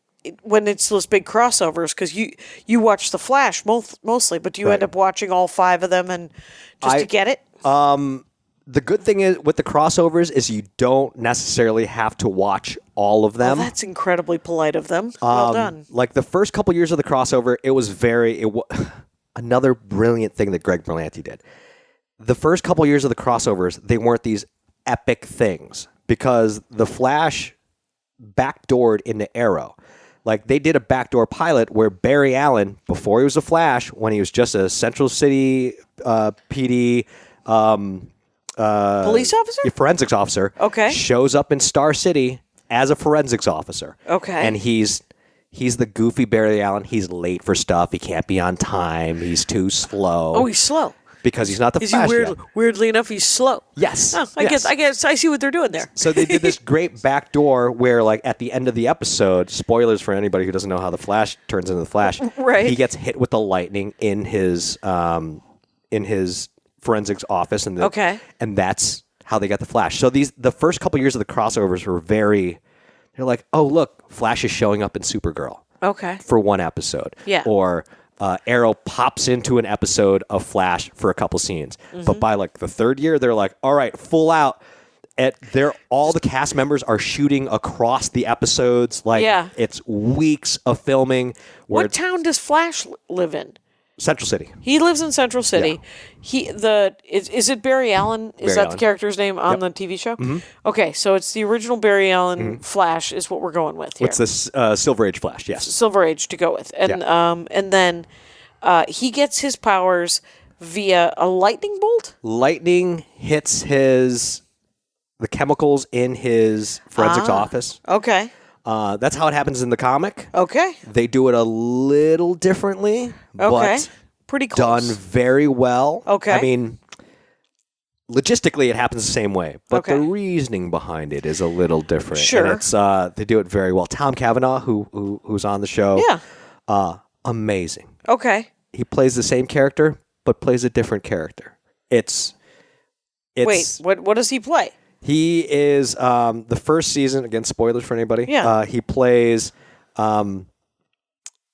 when it's those big crossovers? Because you watch The Flash mostly, but do you end up watching all 5 of them and just to get it? The good thing is with the crossovers is you don't necessarily have to watch all of them. Well, that's incredibly polite of them. Well done. Like the first couple years of the crossover, it was another brilliant thing that Greg Berlanti did. The first couple years of the crossovers, they weren't these epic things because the Flash backdoored into Arrow. Like they did a backdoor pilot where Barry Allen, before he was a Flash, when he was just a Central City PD Police officer? forensics officer, Okay. shows up in Star City as a forensics officer. Okay. And he's the goofy Barry Allen. He's late for stuff. He can't be on time. He's too slow. Oh, he's slow. because he's not the Is he Flash yet. weirdly enough, he's slow? Yes. Oh, I Yes. guess I see what they're doing there. So they did this great back door where, like, at the end of the episode, spoilers for anybody who doesn't know how the Flash turns into the Flash. Right. He gets hit with the lightning in his forensics office, and Okay. and that's how they got the Flash. So the first couple years of the crossovers were very. They're like, oh look, Flash is showing up in Supergirl Okay. for one episode. Yeah. Or Arrow pops into an episode of Flash for a couple scenes. Mm-hmm. But by like the third year, they're like, all right, full out. All the cast members are shooting across the episodes. Like Yeah. it's weeks of filming. Where What it's town does Flash live in? Central City. He lives in Central City. Is it Barry Allen? Is Barry that Allen. the character's name on the TV show? Mm-hmm. Okay, so it's the original Barry Allen Flash is what we're going with here. What's this Silver Age Flash? Yes. Silver Age to go with, and then he gets his powers via a lightning bolt. Lightning hits the chemicals in his forensics office. Okay. That's how it happens in the comic. Okay. They do it a little differently, Okay. but Pretty close. done very well. Okay. I mean, logistically, it happens the same way, but Okay. the reasoning behind it is a little different. Sure. And it's they do it very well. Tom Cavanaugh, who's on the show, Yeah. amazing. Okay. He plays the same character, but plays a different character. It's Wait. What does he play? He is the first season. Again, spoilers for anybody. Yeah. He plays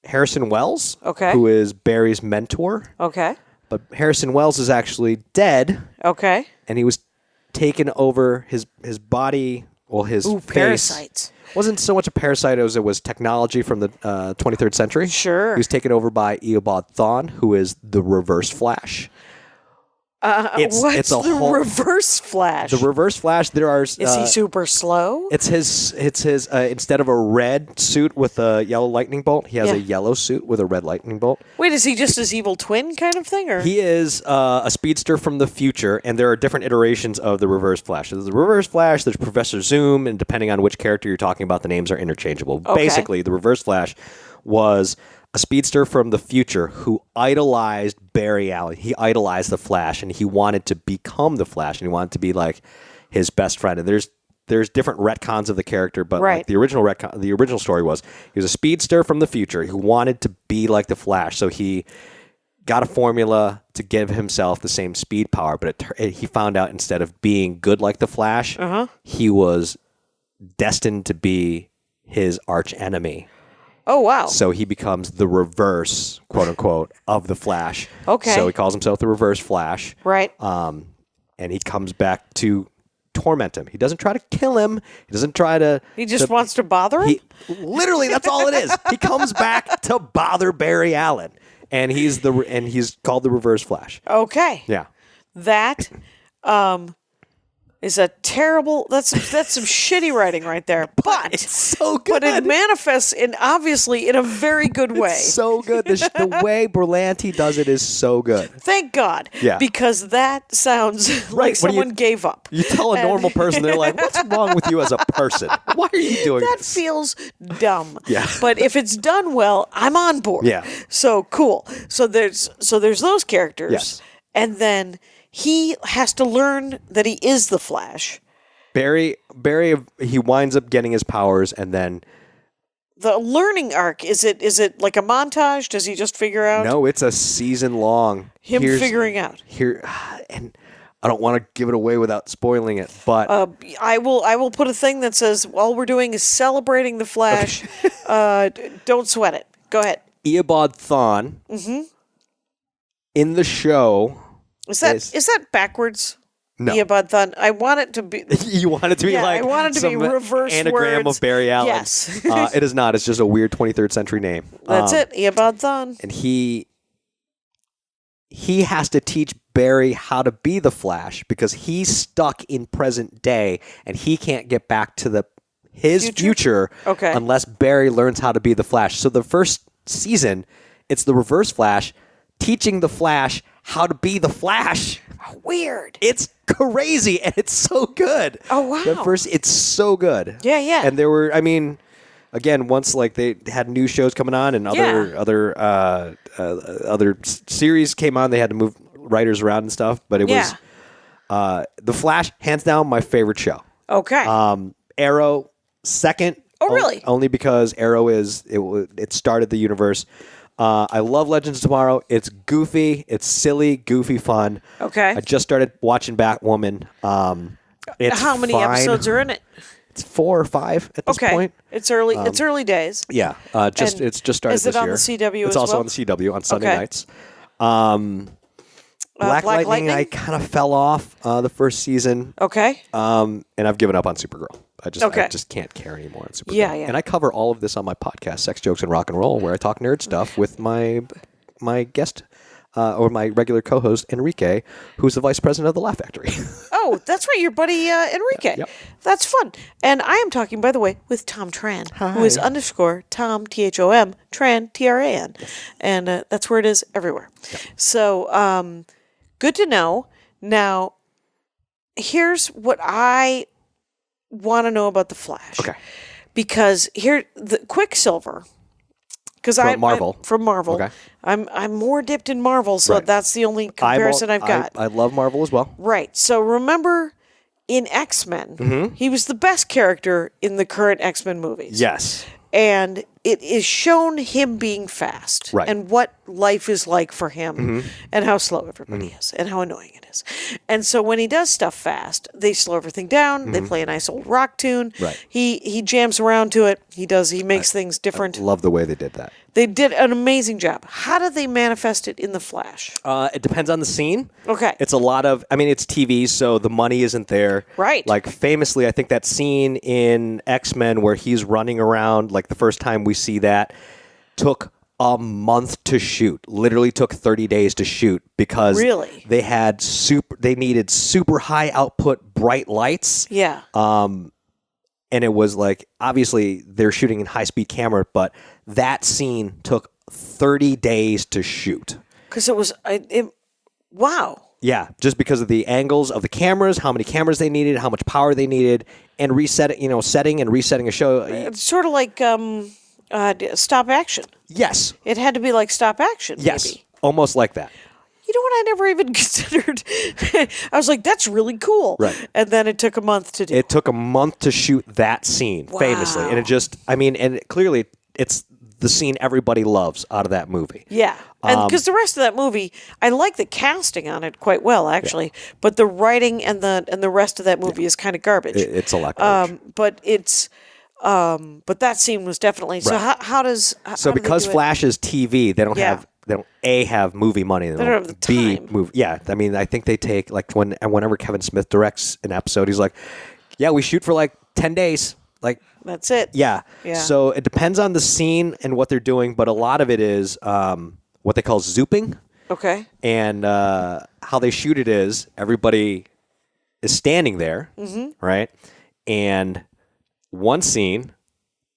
Harrison Wells, Okay. who is Barry's mentor. Okay. But Harrison Wells is actually dead, Okay. and he was taken over his body. Well, his Ooh, face parasites. wasn't so much a parasite as it was technology from the 23rd century. Sure. He was taken over by Eobard Thawne, who is the Reverse Flash. What's the Reverse Flash? The Reverse Flash. There are. Is he super slow? It's his. Instead of a red suit with a yellow lightning bolt, he has a yellow suit with a red lightning bolt. Wait, is he just his evil twin kind of thing, or he is a speedster from the future? And there are different iterations of the Reverse Flash. There's the Reverse Flash. There's Professor Zoom, and depending on which character you're talking about, the names are interchangeable. Okay. Basically, the Reverse Flash was a speedster from the future who idolized Barry Allen. He idolized the Flash, and he wanted to become the Flash, and he wanted to be like his best friend. And there's different retcons of the character, but like the original story was he was a speedster from the future who wanted to be like the Flash. So he got a formula to give himself the same speed power, but he found out instead of being good like the Flash, he was destined to be his arch enemy. Oh, wow. So he becomes the reverse, quote unquote, of the Flash. Okay. So he calls himself the Reverse Flash. Right. And he comes back to torment him. He doesn't try to kill him. He doesn't try to... He just wants to bother him? Literally, that's all it is. He comes back to bother Barry Allen. And he's called the Reverse Flash. Okay. Yeah. That is a terrible... That's some shitty writing right there. But it's so good. But it manifests obviously in a very good way. It's so good. The way Berlanti does it is so good. Thank God. Yeah. Because that sounds like someone gave up. You tell a normal person, they're like, what's wrong with you as a person? Why are you doing that this? That feels dumb. Yeah. But if it's done well, I'm on board. Yeah. So cool. So there's those characters. Yes. And then he has to learn that he is the Flash. Barry, he winds up getting his powers, and then the learning arc, is it like a montage? Does he just figure out? No, it's a season long. Figuring out. And I don't want to give it away without spoiling it, but I will put a thing that says all we're doing is celebrating the Flash. Don't sweat it. Go ahead. Eobard Thawne in the show. Is that backwards? No. Eobard Thawne. I want it to be. You want it to be like I want it to be reverse anagram words. of Barry Allen. Yes. It is not. It's just a weird 23rd century name. That's it. Eobard Thawne. And he has to teach Barry how to be the Flash because he's stuck in present day and he can't get back to his future unless Barry learns how to be the Flash. So the first season, it's the Reverse Flash teaching the Flash how to be the Flash. Weird. It's crazy and it's so good. Oh, wow. It's so good. Yeah, yeah. And there were, again, once like they had new shows coming on and other series came on, they had to move writers around and stuff. But it was The Flash, hands down, my favorite show. Okay. Arrow, second. Oh, really? Only because Arrow it started the universe. I love Legends of Tomorrow. It's goofy. It's silly, goofy fun. Okay. I just started watching Batwoman. It's How many episodes are in it? It's 4 or 5 at this point. It's early. It's early days. Yeah. It's just started is it this on year. the CW It's as also well? on the CW on Sunday Okay. nights. Black Lightning, I kind of fell off the first season. Okay. And I've given up on Supergirl. I just can't care anymore on Supergirl. Yeah. And I cover all of this on my podcast, Sex, Jokes, and Rock and Roll, where I talk nerd stuff with my guest or my regular co-host, Enrique, who's the vice president of the Laugh Factory. Oh, that's right. Your buddy, Enrique. Yep. That's fun. And I am talking, by the way, with Thom Tran, who is _ Tom, THOM, Tran, TRAN. And that's where it is everywhere. Yep. So, good to know. Now, here's what I want to know about the Flash. Okay. Because the Quicksilver, because From Marvel. From Marvel. Okay. I'm more dipped in Marvel, so Right. that's the only comparison I've got. I love Marvel as well. Right. So remember in X-Men, he was the best character in the current X-Men movies. Yes. And it is shown him being fast Right. and what life is like for him and how slow everybody is and how annoying it is. And so when he does stuff fast, they slow everything down. They play a nice old rock tune. Right. He jams around to it. He makes things different. Love the way they did that. They did an amazing job. How do they manifest it in the Flash? It depends on the scene. Okay. It's a lot of, it's TV, so the money isn't there. Right. Like, famously, I think that scene in X-Men where he's running around, like the first time we see that, took a month to shoot. Literally took 30 days to shoot because Really? they needed super high output bright lights. Yeah. And it was like, obviously they're shooting in high speed camera, but that scene took 30 days to shoot. Because it was, wow. Yeah, just because of the angles of the cameras, how many cameras they needed, how much power they needed, and setting and resetting a show. It's sort of like stop action. Yes. It had to be like stop action. Yes. Maybe. Almost like that. You know what? I never even considered. I was like, that's really cool. Right. And then it took a month to do. It took a month to shoot that scene, famously. And it just, clearly it's the scene everybody loves out of that movie. Yeah. And because the rest of that movie, I like the casting on it quite well, actually. Yeah. But the writing and the rest of that movie is kind of garbage. It's a lot garbage. But that scene was definitely. Right. So how does because Flash is TV, they don't have movie money. They don't have the time. Movie. Yeah, I mean, I think they take like whenever Kevin Smith directs an episode, he's like, "Yeah, we shoot for like 10 days." Like that's it. Yeah. Yeah. So it depends on the scene and what they're doing, but a lot of it is what they call zooping. Okay. And how they shoot it is everybody is standing there, right? And one scene,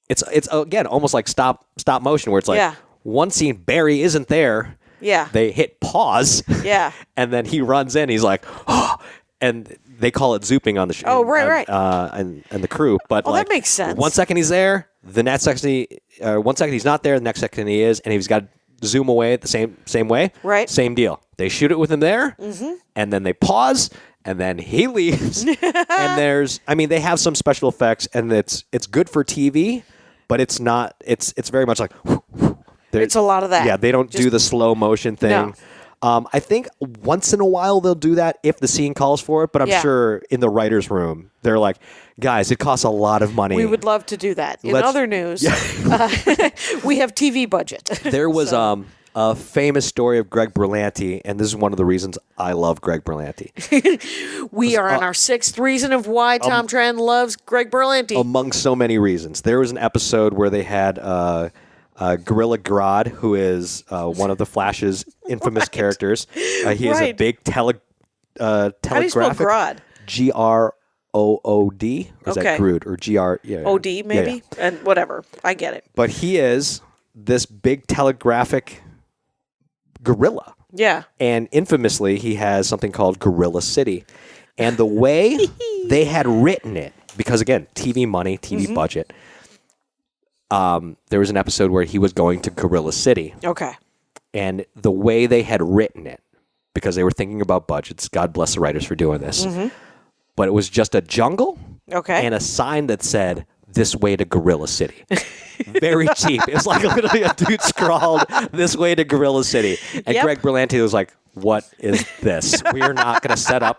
it's again almost like stop motion, where it's like one scene Barry isn't there. Yeah. They hit pause. Yeah. And then he runs in. He's like, oh, and they call it zooping on the show. Oh, right. And the crew. But that makes sense. 1 second he's there, the next second 1 second he's not there, the next second he is, and he's got to zoom away at the same way. Right. Same deal. They shoot it with him there, and then they pause, and then he leaves. And they have some special effects, and it's good for TV, but it's not. It's very much like. It's a lot of that. Yeah, they don't do the slow motion thing. No. I think once in a while they'll do that if the scene calls for it, but I'm sure in the writer's room, they're like, guys, it costs a lot of money. We would love to do that. In other news, we have TV budget. There was a famous story of Greg Berlanti, and this is one of the reasons I love Greg Berlanti. We are on our sixth reason of why Thom Tran loves Greg Berlanti. Among so many reasons. There was an episode where they had... Gorilla Grodd, who is one of the Flash's infamous characters. He is a big telegraphic. How do you spell Grodd? Grood, or is that Grood or Gr? Yeah, Od maybe, and whatever. I get it. But he is this big telegraphic gorilla. Yeah. And infamously, he has something called Gorilla City, and the way they had written it, because again, TV money, TV budget. There was an episode where he was going to Gorilla City. Okay. And the way they had written it, because they were thinking about budgets, God bless the writers for doing this, but it was just a jungle and a sign that said, "This way to Gorilla City." Very cheap. It was like literally a dude scrawled, "This way to Gorilla City." And Greg Berlanti was like, "What is this? We are not going to set up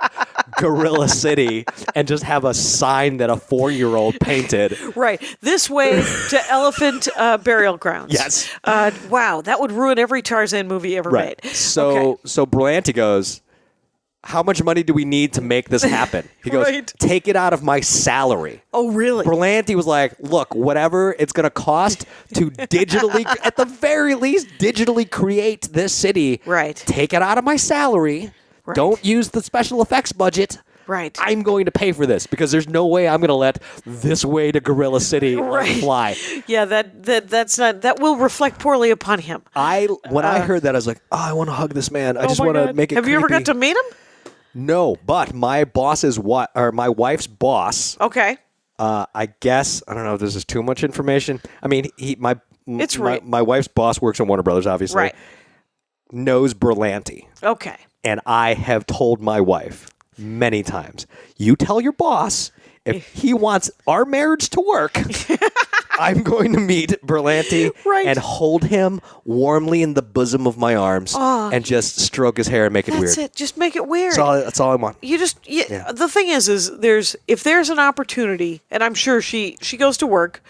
Gorilla City and just have a sign that a 4-year-old painted." Right. This way to elephant burial grounds. Yes. Wow, that would ruin every Tarzan movie ever made. So Berlanti goes, "How much money do we need to make this happen?" He goes, "Take it out of my salary." Oh, really? Berlanti was like, "Look, whatever it's going to cost to digitally, at the very least, digitally create this city. Right. Take it out of my salary. Right. Don't use the special effects budget. Right. I'm going to pay for this because there's no way I'm going to let This Way to Gorilla City fly." Yeah, that will reflect poorly upon him. When I heard that, I was like, "Oh, I want to hug this man. I just want to make it Have creepy." you ever got to meet him? No, but my my wife's boss. Okay. I guess I don't know if this is too much information. I mean, my wife's boss works on Warner Brothers, obviously. Right. Knows Berlanti. Okay. And I have told my wife many times, you tell your boss if he wants our marriage to work, I'm going to meet Berlanti and hold him warmly in the bosom of my arms and just stroke his hair and make it weird. That's it. Just make it weird. That's all I want. The thing is if there's an opportunity, and I'm sure she goes to work,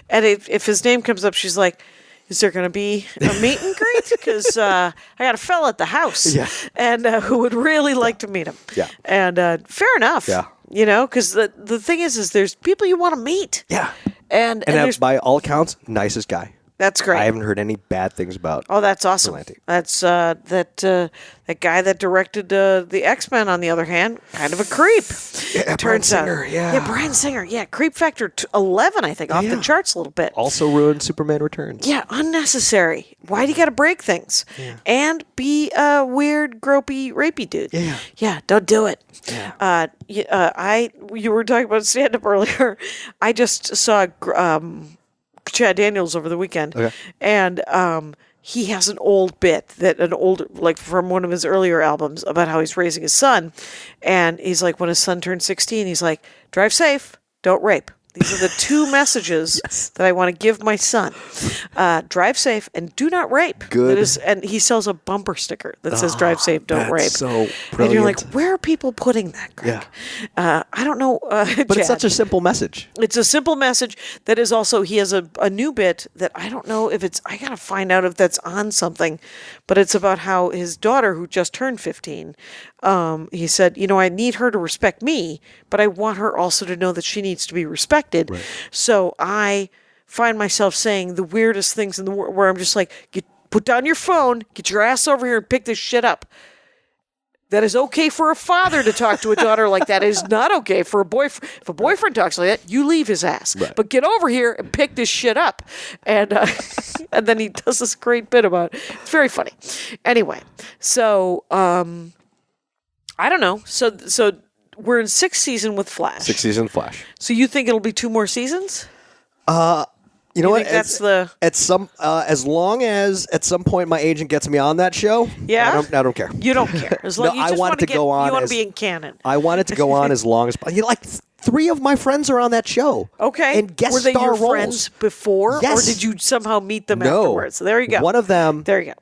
and if his name comes up, she's like, "Is there going to be a meet and greet? Because I got a fella at the house, and who would really like to meet him." Yeah. And fair enough. Yeah. You know, because the thing is there's people you want to meet. Yeah. And by all accounts, nicest guy. That's great. I haven't heard any bad things about. Oh, that's awesome. Berlanti. That's that guy that directed the X-Men, on the other hand, kind of a creep. Yeah, Turns Bryan out. Singer, yeah. Yeah, Bryan Singer. Yeah, creep factor 11, I think, off the charts a little bit. Also ruined Superman Returns. Yeah, unnecessary. Why do you got to break things? Yeah. And be a weird, gropey, rapey dude. Yeah. Yeah, don't do it. Yeah. You were talking about stand-up earlier. I just saw Chad Daniels over the weekend, and he has an old bit like from one of his earlier albums about how he's raising his son, and he's like, when his son turned 16, he's like, drive safe, don't rape. These are the two messages that I want to give my son. Drive safe and do not rape. Good. And he sells a bumper sticker that says drive safe, don't rape. So brilliant. And you're like, where are people putting that, Greg? Yeah. I don't know. But Chad. it's such a simple message. It's a simple message that is also, he has a new bit that I don't know if it's, I got to find out if that's on something, but it's about how his daughter, who just turned 15, he said, I need her to respect me, but I want her also to know that she needs to be respected. Right. So I find myself saying the weirdest things in the world where I'm just like, put down your phone, get your ass over here and pick this shit up. That is okay for a father to talk to a daughter like that. It is not okay for a boyfriend. If a boyfriend talks like that, you leave his ass. Right. But get over here and pick this shit up. And and then he does this great bit about it. It's very funny. Anyway, so I don't know. So we're in 6th season with Flash. 6th season Flash. So you think it'll be 2 more seasons? You know what? That's as long as at some point my agent gets me on that show. Yeah, I don't care. You don't care. As long, I want it to go on. You want to be in canon. I want it to go on as long as like 3 of my friends are on that show. Okay, and guest were they star your roles. Friends before, yes. or did you somehow meet them no. afterwards? So there you go. One of them. There you go.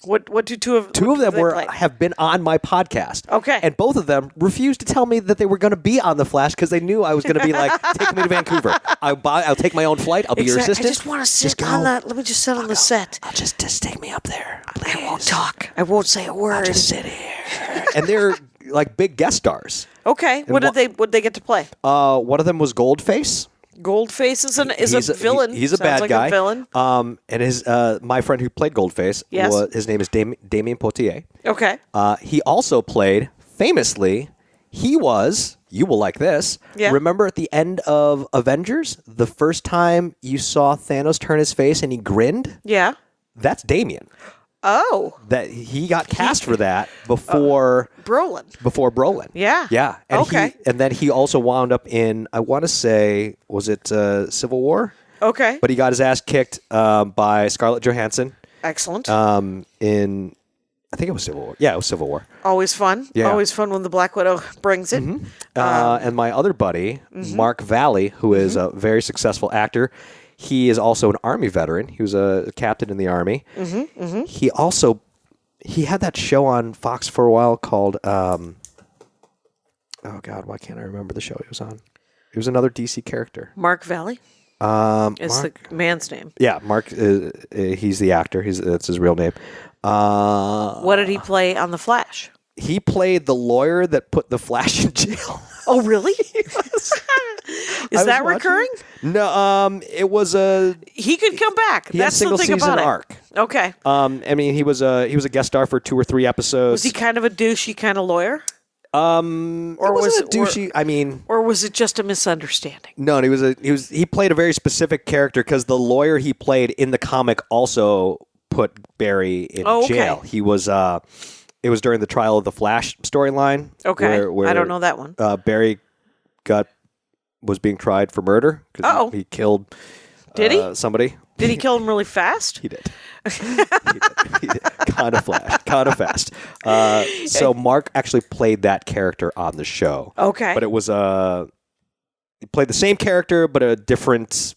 What do two of them have been on my podcast? Okay, and both of them refused to tell me that they were going to be on the Flash because they knew I was going to be like, take me to Vancouver. I'll take my own flight. I'll be your assistant. I just want to sit on that. Let me just sit on the set. I'll just take me up there. Please. I won't talk. I won't say a word. I'll just sit here. And they're like big guest stars. Okay, what did they get to play? One of them was Goldface. Goldface is a villain. He's a bad like guy. A villain. And his my friend who played Goldface, his name is Damien Poitier. Okay. He also played, famously, you will like this. Yeah. Remember at the end of Avengers, the first time you saw Thanos turn his face and he grinned? Yeah. That's Damien. Oh. That he got cast for that before Brolin. Before Brolin. Yeah. Yeah. And okay. And then he also wound up in, I want to say, was it Civil War? Okay. But he got his ass kicked by Scarlett Johansson. Excellent. In, I think it was Civil War. Yeah, it was Civil War. Always fun. Yeah. Always fun when the Black Widow brings it. Mm-hmm. And my other buddy, Mark Valley, who is a very successful actor, he is also an Army veteran. He was a captain in the Army. Mm-hmm, mm-hmm. He had that show on Fox for a while called, oh God, why can't I remember the show he was on? He was another DC character. Mark Valley? It's the man's name. Yeah, Mark, he's the actor. That's his real name. What did he play on The Flash? He played the lawyer that put the Flash in jail. Oh, really? Is that recurring? No, it was a. He could come back. That's the thing about it. Arc. Okay. I mean, he was a guest star for 2 or 3 episodes. Was he kind of a douchey kind of lawyer? Or was it douchey? Or was it just a misunderstanding? No, he played a very specific character because the lawyer he played in the comic also put Barry in jail. He was. It was during the trial of the Flash storyline. Okay, where I don't know that one. Barry was being tried for murder because he killed. Did he? Somebody. Did he kill him really fast? He did. He did. Kind of fast. So Mark actually played that character on the show. Okay. But it was he played the same character but a different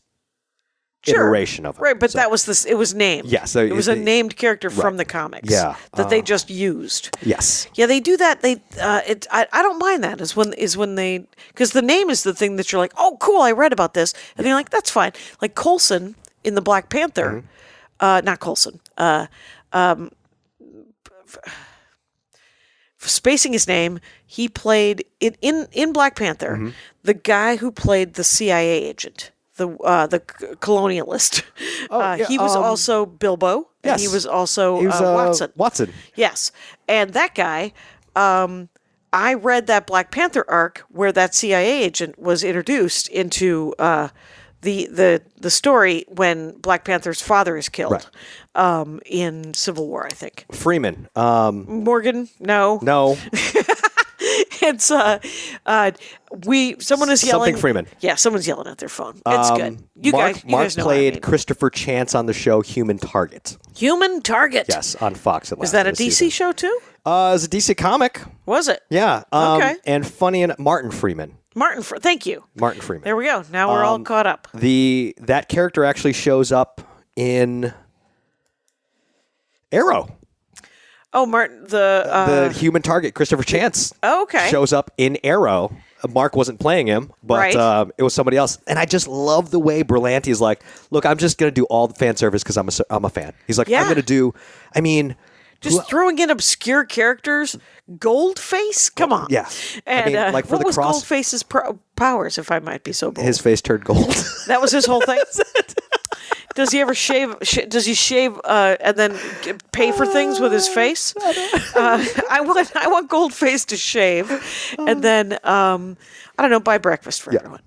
iteration of it. Right, but that was it was named. Yeah, so it was a named character from the comics. Yeah. That they just used. Yes. Yeah, they do that. I don't mind that. Is when they, because the name is the thing that you're like, oh cool, I read about this, and you're like, that's fine. Like Coulson in the Black Panther, not Coulson. Spacing his name, he played in Black Panther, the guy who played the CIA agent colonialist. yeah, He was also Bilbo. And yes. he was also He was Watson. Watson. Yes, and that guy. I read that Black Panther arc where that CIA agent was introduced into the story when Black Panther's father is killed in Civil War, I think. Freeman. Morgan, no. It's someone is yelling. Something Freeman. Yeah, someone's yelling at their phone. It's good. You Mark guys know played what I mean. Christopher Chance on the show Human Target. Human Target. Yes, on Fox. Is that a DC show too? It's a DC comic. Was it? Yeah. Okay. And funny enough, Martin Freeman. Thank you. Martin Freeman. There we go. Now we're all caught up. That character actually shows up in Arrow. Oh, Martin, The Human Target, Christopher Chance. Okay. Shows up in Arrow. Mark wasn't playing him, but it was somebody else. And I just love the way Berlanti is like, look, I'm just going to do all the fan service because I'm a fan. He's like, I'm going to do, just throwing in obscure characters. Goldface? Come on. Yeah. And like for what the was cross, Goldface's powers, if I might be so bold? his face turned gold. That was his whole thing? Does he ever shave? Does he shave and then pay for things with his face? I want Goldface to shave, and then I don't know, buy breakfast for everyone.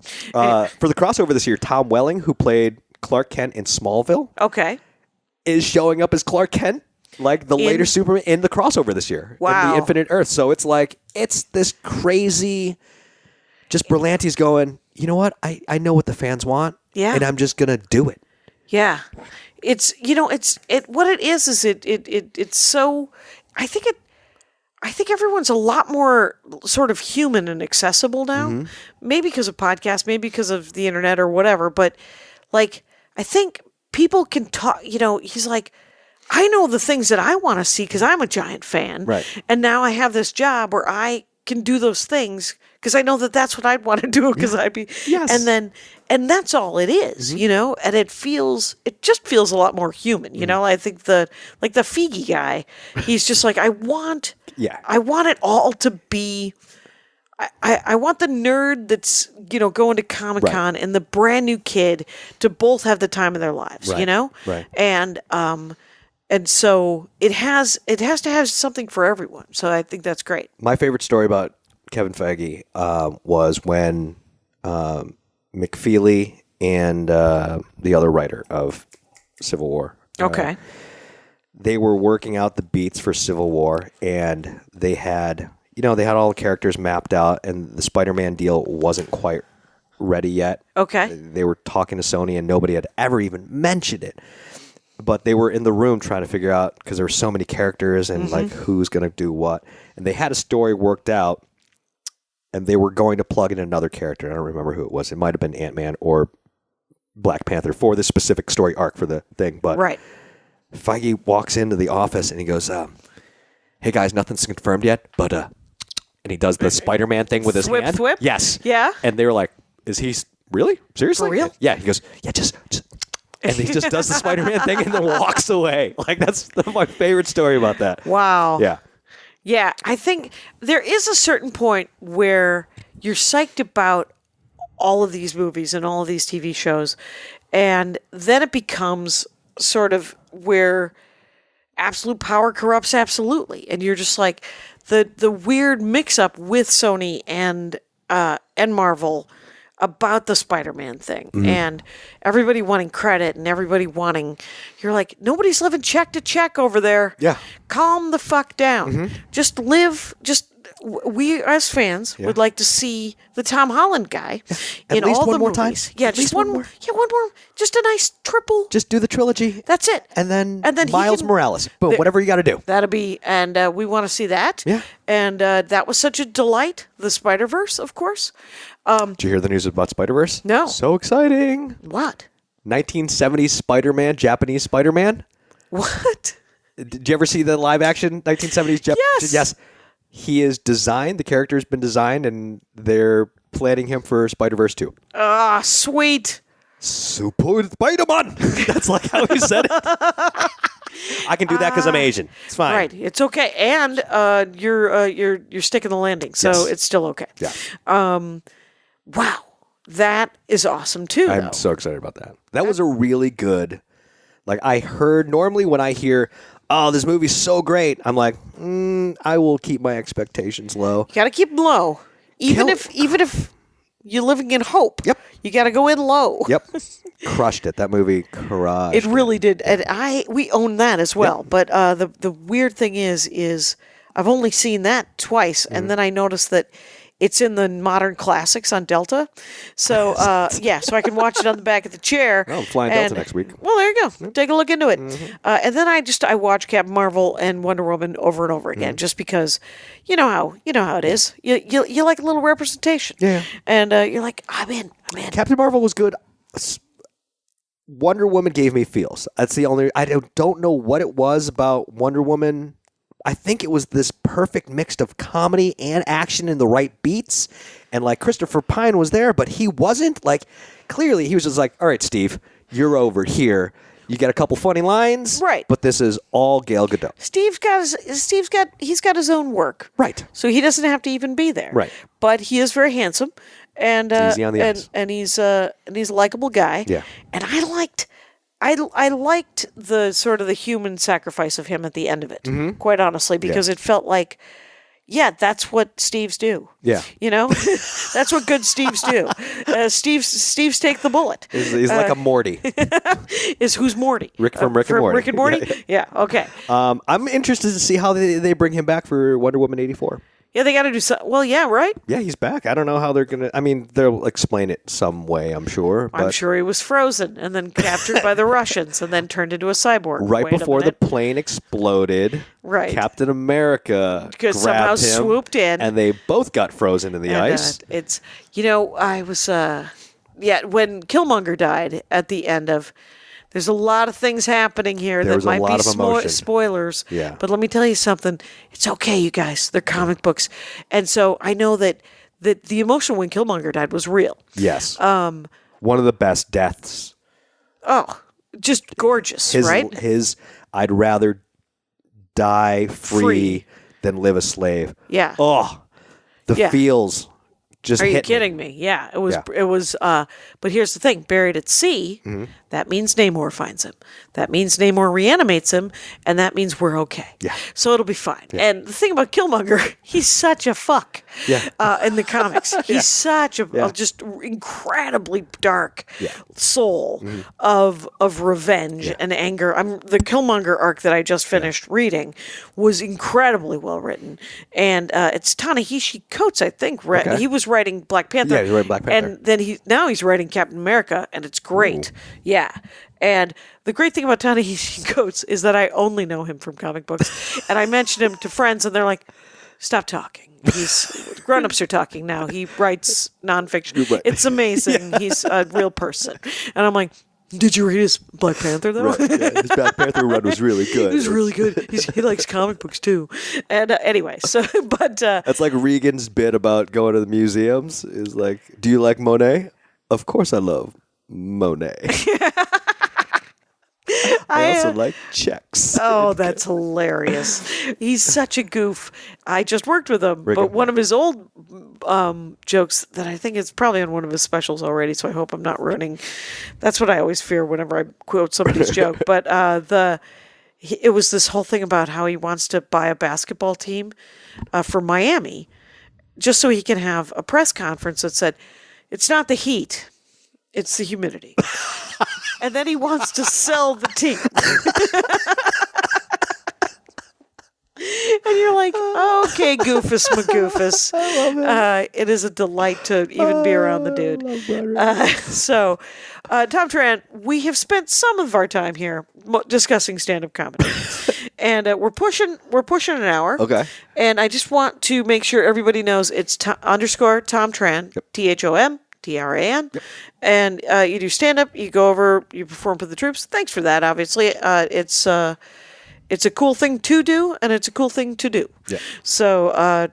For the crossover this year, Tom Welling, who played Clark Kent in Smallville, is showing up as Clark Kent, like the later Superman, in the crossover this year. Wow. In the Infinite Earth. So it's like it's this crazy. Just Berlanti's going. You know what? I know what the fans want. Yeah. And I'm just gonna do it. Yeah, it's what it is it's so I think everyone's a lot more sort of human and accessible now. Mm-hmm. Maybe because of podcasts, maybe because of the internet or whatever. But like, I think people can talk. He's like, I know the things that I want to see because I'm a giant fan, Right? And now I have this job where I can do those things because I know that that's what I'd want to do because I'd be and that's all it is, and it just feels a lot more human, I think the Feige guy, he's just like, I want it all to be, I want the nerd that's, going to Comic-Con and the brand new kid to both have the time of their lives, Right. And so it has to have something for everyone. So I think that's great. My favorite story about Kevin Feige was when McFeely and the other writer of Civil War, they were working out the beats for Civil War, and they had all the characters mapped out, and the Spider-Man deal wasn't quite ready yet. Okay. They were talking to Sony, and nobody had ever even mentioned it. But they were in the room trying to figure out, because there were so many characters and like who's going to do what. And they had a story worked out, and they were going to plug in another character. I don't remember who it was. It might have been Ant-Man or Black Panther for this specific story arc for the thing. But Feige walks into the office and he goes, hey guys, nothing's confirmed yet, but and he does the Spider-Man thing with his hand. Thwip? Yes. Yeah. And they were like, is he really? Seriously? For real? Yeah. He goes, yeah, just and he just does the Spider-Man thing and then walks away. Like, that's my favorite story about that. Wow. Yeah. Yeah, I think there is a certain point where you're psyched about all of these movies and all of these TV shows, and then it becomes sort of where absolute power corrupts absolutely, and you're just like the weird mix-up with Sony and Marvel about the Spider-Man thing, and everybody wanting credit and everybody wanting, you're like, nobody's living check to check over there. Yeah. Calm the fuck down. We as fans would like to see the Tom Holland guy in least all one the more movies. time. Yeah, At just least one one more. more. Yeah, one more. Just a nice triple. Just do the trilogy. That's it. And then he Miles can- Morales. Boom, whatever you got to do. That'll be, and we want to see that. Yeah. And that was such a delight. The Spider-Verse, of course. Did you hear the news about Spider-Verse? No. So exciting. What? 1970s Spider-Man, Japanese Spider-Man. What? Did you ever see the live action 1970s Japanese? Yes. Yes. He is designed. The character has been designed, and they're planning him for Spider-Verse 2. Ah, sweet. Super Spider-Man. That's like how he said it. I can do that because I'm Asian. It's fine. Right. It's okay. And you're sticking the landing, so Yes. it's still okay. Yeah. Wow. That is awesome too. I'm though. so excited about that. That was a really good. Like I heard normally when I hear, "Oh, this movie's so great," I'm like, I will keep my expectations low. You got to keep them low, even if you're living in hope. Yep. You got to go in low. Yep, crushed it. That movie crushed. It really did, and we own that as well. But the weird thing is I've only seen that twice, and then I noticed that it's in the modern classics on Delta. So so I can watch it on the back of the chair. Oh, I'm flying Delta next week. Well, there you go. Take a look into it. And then I watch Captain Marvel and Wonder Woman over and over again, just because you know how it is. You like a little representation. Yeah. And you're like, I'm in. Captain Marvel was good. Wonder Woman gave me feels. That's the only. I don't know what it was about Wonder Woman. I think it was this perfect mix of comedy and action in the right beats. And like Christopher Pine was there, but he wasn't. Like clearly he was just like, all right, Steve, you're over here. You get a couple funny lines. Right. But this is all Gal Gadot. Steve's got his own work. Right. So he doesn't have to even be there. Right. But he is very handsome and easy on the eyes. and he's a likable guy. Yeah. And I liked the sort of the human sacrifice of him at the end of it, quite honestly, because it felt like, that's what Steves do. Yeah. You know, that's what good Steves do. Steves take the bullet. He's like a Morty. Is who's Morty? From Rick and Morty. Rick and Morty? Yeah, okay. I'm interested to see how they bring him back for Wonder Woman 84. Yeah, they got to do something. Well, yeah, right? Yeah, he's back. I don't know how they're going to... I mean, they'll explain it some way, I'm sure. But I'm sure he was frozen and then captured by the Russians and then turned into a cyborg. Right Wait a before the minute. plane exploded, Right. Captain America Because somehow grabbed him, swooped in. and they both got frozen in the And, ice. it's, I was, when Killmonger died at the end of... There's a lot of things happening here There that was a might lot be of emotion. spoilers. Yeah. But let me tell you something. It's okay, you guys. They're comic books. And so I know that the emotion when Killmonger died was real. Yes. One of the best deaths. Oh, just gorgeous, right? I'd rather die free than live a slave. Yeah. Oh, the feels just Are you hit me. kidding me? Yeah, it was. Yeah. It was. But here's the thing: buried at sea. That means Namor finds him. That means Namor reanimates him, and that means we're okay. Yeah. So it'll be fine. And the thing about Killmonger, he's such a fuck. Yeah. In the comics, he's such a just incredibly dark soul of revenge and anger. The Killmonger arc that I just finished reading was incredibly well written, and it's Ta-Nehisi Coates, I think. Okay. He was writing Black Panther. Yeah, he's writing Black Panther. And then he's writing Captain America, and it's great. Ooh. Yeah. And the great thing about Ta-Nehisi Coates is that I only know him from comic books. And I mentioned him to friends, and they're like, stop talking. Grown-ups are talking now. He writes nonfiction. Right. It's amazing. He's a real person. And I'm like, did you read his Black Panther, though? Right, yeah. His Black Panther run was really good. It was really good. He likes comic books, too. And anyway, so, but... That's like Regan's bit about going to the museums is like, do you like Monet? Of course I love Monet. I also like checks. Oh, that's hilarious. He's such a goof. I just worked with him, but one of his old jokes that I think is probably on one of his specials already, so I hope I'm not ruining. That's what I always fear whenever I quote somebody's joke. But it was this whole thing about how he wants to buy a basketball team for Miami just so he can have a press conference that said, it's not the heat, it's the humidity. And then he wants to sell the team. And you're like, okay, Goofus McGoofus. I love it. It is a delight to even be around the dude. Thom Tran, we have spent some of our time here discussing stand-up comedy. And we're pushing an hour. Okay. And I just want to make sure everybody knows it's _Thom Tran, THOM. TRAN, and you do stand-up, you go over, you perform for the troops. Thanks for that, obviously. It's a cool thing to do, and it's a cool thing to do. Yeah. So,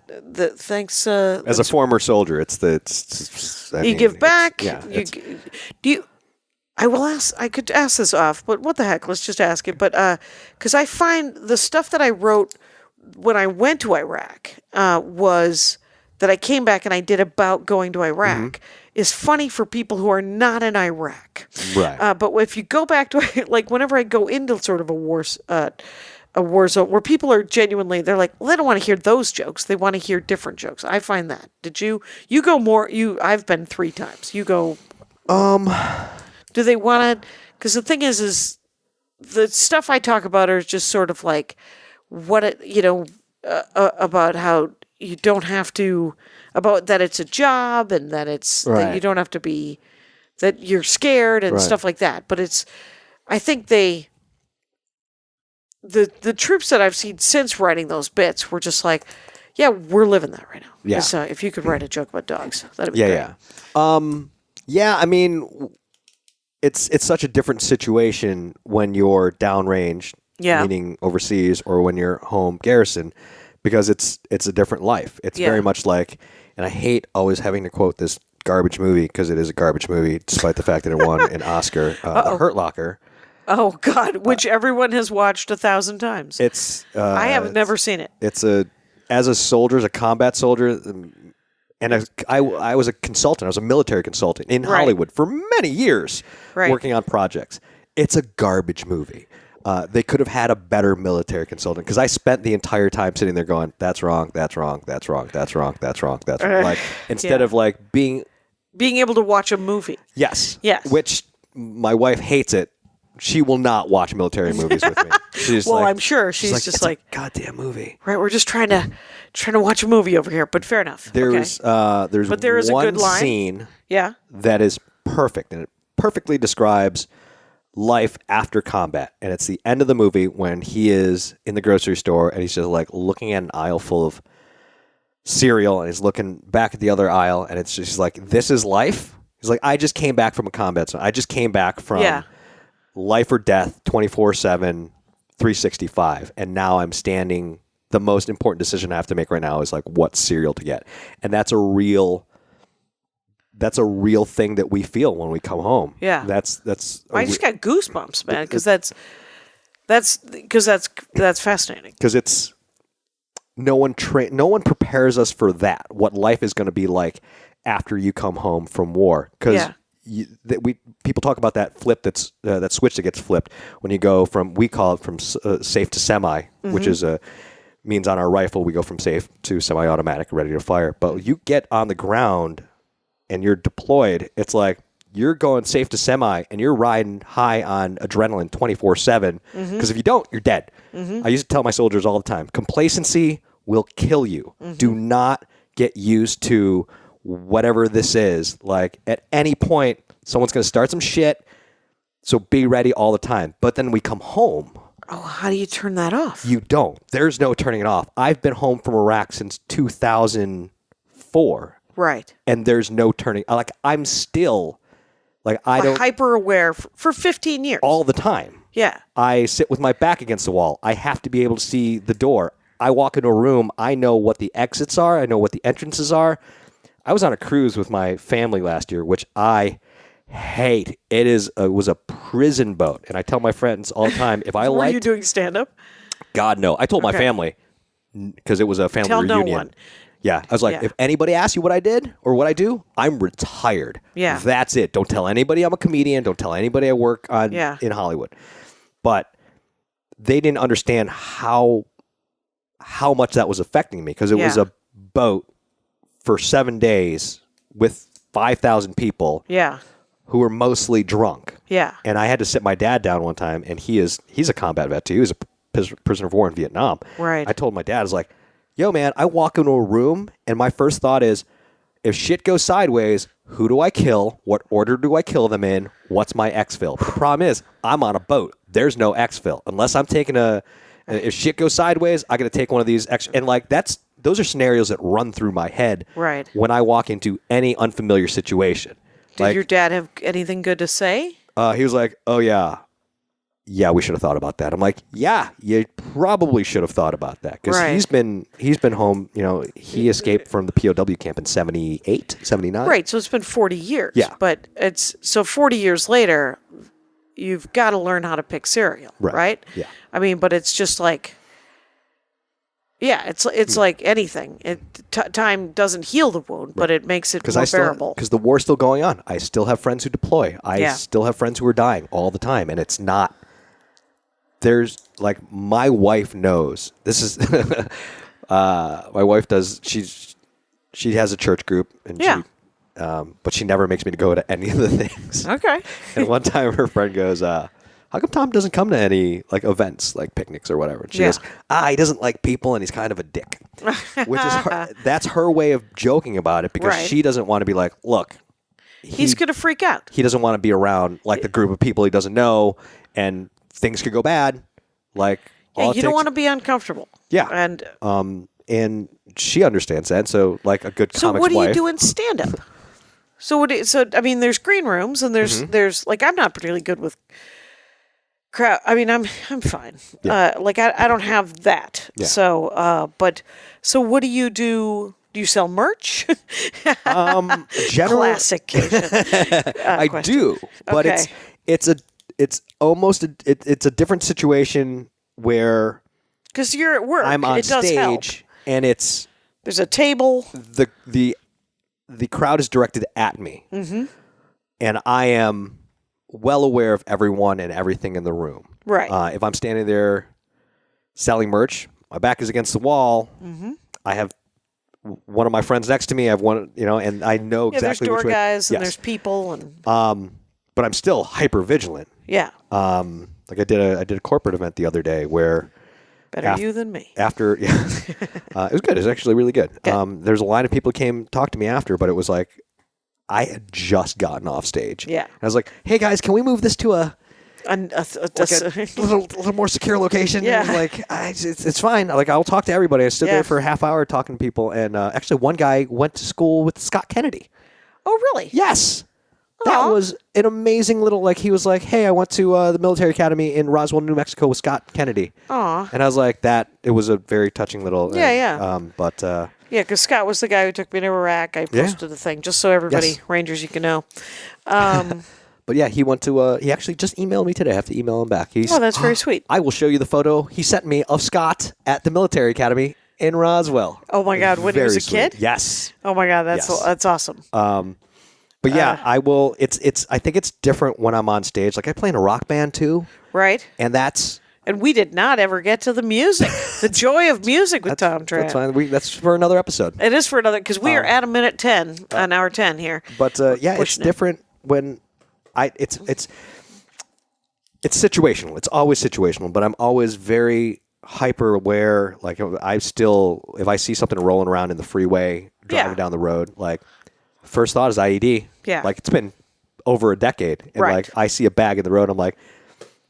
thanks. As a former soldier, you give back. Yeah. I could ask this off, but what the heck? Let's just ask it. But because I find the stuff that I wrote when I went to Iraq was that I came back and I did about going to Iraq is funny for people who are not in Iraq. Right. But if you go back to like whenever I go into sort of a war zone where people are genuinely, they're like, well, they don't want to hear those jokes. They want to hear different jokes. I find that. Did you go more? I've been 3 times. You go. Do they want to? Because the thing is the stuff I talk about are just sort of like about how you don't have to, about that it's a job and that it's that you don't have to be, that you're scared and stuff like that. But I think the troops that I've seen since writing those bits were just like, yeah, we're living that right now. Yeah. If you could write a joke about dogs, that'd be great. Yeah. Yeah. I mean, it's such a different situation when you're downrange, meaning overseas, or when you're home garrison, because it's a different life. It's very much like, and I hate always having to quote this garbage movie because it is a garbage movie, despite the fact that it won an Oscar, The Hurt Locker. Oh God, which everyone has watched 1,000 times. I have never seen it. It's as a soldier, as a combat soldier, and I was a consultant. I was a military consultant in Hollywood for many years, working on projects. It's a garbage movie. They could have had a better military consultant, because I spent the entire time sitting there going, "That's wrong. That's wrong. That's wrong. That's wrong. That's wrong. That's wrong." Like instead of like being able to watch a movie. Yes. Yes. Which my wife hates it. She will not watch military movies with me. She's I'm sure she's just like a goddamn movie. Right, we're just trying to watch a movie over here, but fair enough. There's but there is one a good line. scene that is perfect, and it perfectly describes life after combat. And it's the end of the movie when he is in the grocery store and he's just like looking at an aisle full of cereal, and he's looking back at the other aisle, and it's just like, this is life. He's like, I just came back from a combat zone. I just came back from life or death, 24/7, 365. And now I'm standing. The most important decision I have to make right now is like what cereal to get. And that's a real thing that we feel when we come home. Yeah. I just got goosebumps, man, because that's fascinating. Because it's no one prepares us for that. What life is going to be like after you come home from war. Because people talk about that flip that switch that gets flipped when you go from, we call it from safe to semi, which is means on our rifle we go from safe to semi-automatic, ready to fire. But you get on the ground and you're deployed, it's like you're going safe to semi and you're riding high on adrenaline 24/7. Because if you don't, you're dead. I used to tell my soldiers all the time, complacency will kill you. Do not get used to whatever this is. Like at any point, someone's going to start some shit. So be ready all the time. But then we come home. Oh, how do you turn that off? You don't. There's no turning it off. I've been home from Iraq since 2004. Right. And there's no turning. Like I'm still like I don't hyper aware for 15 years. All the time. Yeah. I sit with my back against the wall. I have to be able to see the door. I walk into a room. I know what the exits are. I know what the entrances are. I was on a cruise with my family last year, which I hate. It was a prison boat, and I tell my friends all the time, if I Were you doing stand-up? God, no. I told my family, because it was a family reunion. No one. Yeah, I was like, if anybody asks you what I did or what I do, I'm retired. Yeah. That's it. Don't tell anybody I'm a comedian. Don't tell anybody I work on in Hollywood. But they didn't understand how much that was affecting me, because it was a boat for 7 days with 5,000 people. Yeah. Who were mostly drunk. Yeah. And I had to sit my dad down one time, and he's a combat vet too. He was a prisoner of war in Vietnam. Right. I told my dad, I was like, yo, man, I walk into a room, and my first thought is, if shit goes sideways, who do I kill? What order do I kill them in? What's my exfil? But the problem is, I'm on a boat. There's no exfil. Unless I'm taking if shit goes sideways, I got to take one of these extra. And like those are scenarios that run through my head when I walk into any unfamiliar situation. Did your dad have anything good to say? He was like, oh, yeah, we should have thought about that. I'm like, yeah, you probably should have thought about that. Because he's been home, he escaped from the POW camp in 78, 79. Right, so it's been 40 years. Yeah. But 40 years later, you've got to learn how to pick cereal, right? Yeah. I mean, but it's just like, Yeah, it's like anything. Time doesn't heal the wound, but it makes it more bearable. Because the war's still going on. I still have friends who deploy. I still have friends who are dying all the time, and it's not. There's like my wife knows this is. My wife does. She has a church group, and but she never makes me go to any of the things. Okay. And one time, her friend goes, how come Tom doesn't come to any like events, like picnics or whatever? And she goes, he doesn't like people and he's kind of a dick. Which is that's her way of joking about it because she doesn't want to be like, look, he's going to freak out. He doesn't want to be around like the group of people he doesn't know and things could go bad. Like, you don't want to be uncomfortable. Yeah. And she understands that. So like a good comics wife. So what do you do in stand-up? I mean, there's green rooms and there's like, I'm not particularly good with crowd. I mean, I'm fine. Yeah. I don't have that. Yeah. So, what do you do? Do you sell merch? Classic. I do, but it's almost it's a different situation where because you're at work, I'm on stage and there's a table. The crowd is directed at me, and I am well aware of everyone and everything in the room. Right. If I'm standing there selling merch, my back is against the wall. I have one of my friends next to me. I have one, and I know exactly there's which door way. guys and there's people and. But I'm still hyper vigilant. Yeah. Like I did a corporate event the other day where. Better you than me. It was good. It was actually really good. There's a line of people who came talk to me after, but it was like. I had just gotten off stage. Yeah. I was like, hey, guys, can we move this to a little more secure location? Yeah. And like, it's fine. Like, I'll talk to everybody. I stood there for a half hour talking to people. And actually, one guy went to school with Scott Kennedy. Oh, really? Yes. That was an amazing little, like, he was like, hey, I went to the military academy in Roswell, New Mexico with Scott Kennedy. Aw. And I was like, it was a very touching little. Yeah, because Scott was the guy who took me to Iraq. I posted the thing just so everybody, Rangers, you can know. But yeah, he went to. He actually just emailed me today. I have to email him back. That's very sweet. I will show you the photo he sent me of Scott at the military academy in Roswell. Oh my God, when he was a kid? Yes. Oh my God, that's awesome. But yeah, I will. I think it's different when I'm on stage. Like I play in a rock band too. Right. And we did not ever get to the music, the joy of music with Thom Tran. That's fine. That's for another episode. It is for another because we are at a minute 10, an hour 10 here. But it's different when it's situational. It's always situational. But I'm always very hyper aware. Like if I see something rolling around in the freeway, driving down the road, like first thought is IED. Yeah. Like it's been over a decade, and like I see a bag in the road, I'm like.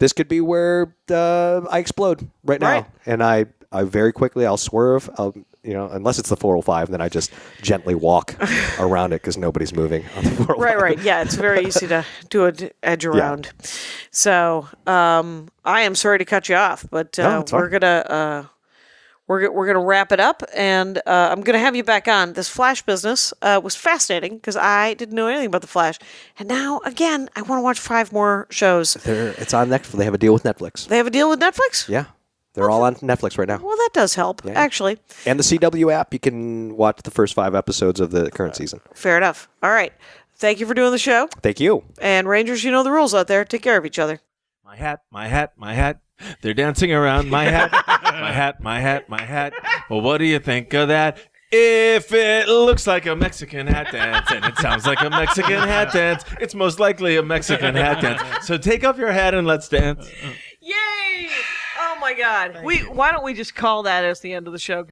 This could be where I explode right now. Right. And I very quickly, I'll swerve, unless it's the 405, then I just gently walk around it because nobody's moving on the 405. Right. Yeah, it's very easy to do an edge around. Yeah. So I am sorry to cut you off, but we're gonna wrap it up, and I'm gonna have you back on. This Flash business was fascinating because I didn't know anything about the Flash, and now again I want to watch 5 more shows. It's on Netflix. They have a deal with Netflix. They have a deal with Netflix? Yeah, they're all on Netflix right now. Well, that does help actually. And the CW app, you can watch the first 5 episodes of the current season. Fair enough. All right, thank you for doing the show. Thank you. And Rangers, you know the rules out there. Take care of each other. My hat, my hat, my hat. They're dancing around my hat, my hat, my hat, my hat. Well, what do you think of that? If it looks like a Mexican hat dance and it sounds like a Mexican hat dance, it's most likely a Mexican hat dance. So take off your hat and let's dance. Yay! Oh my God. Why don't we just call that as the end of the show?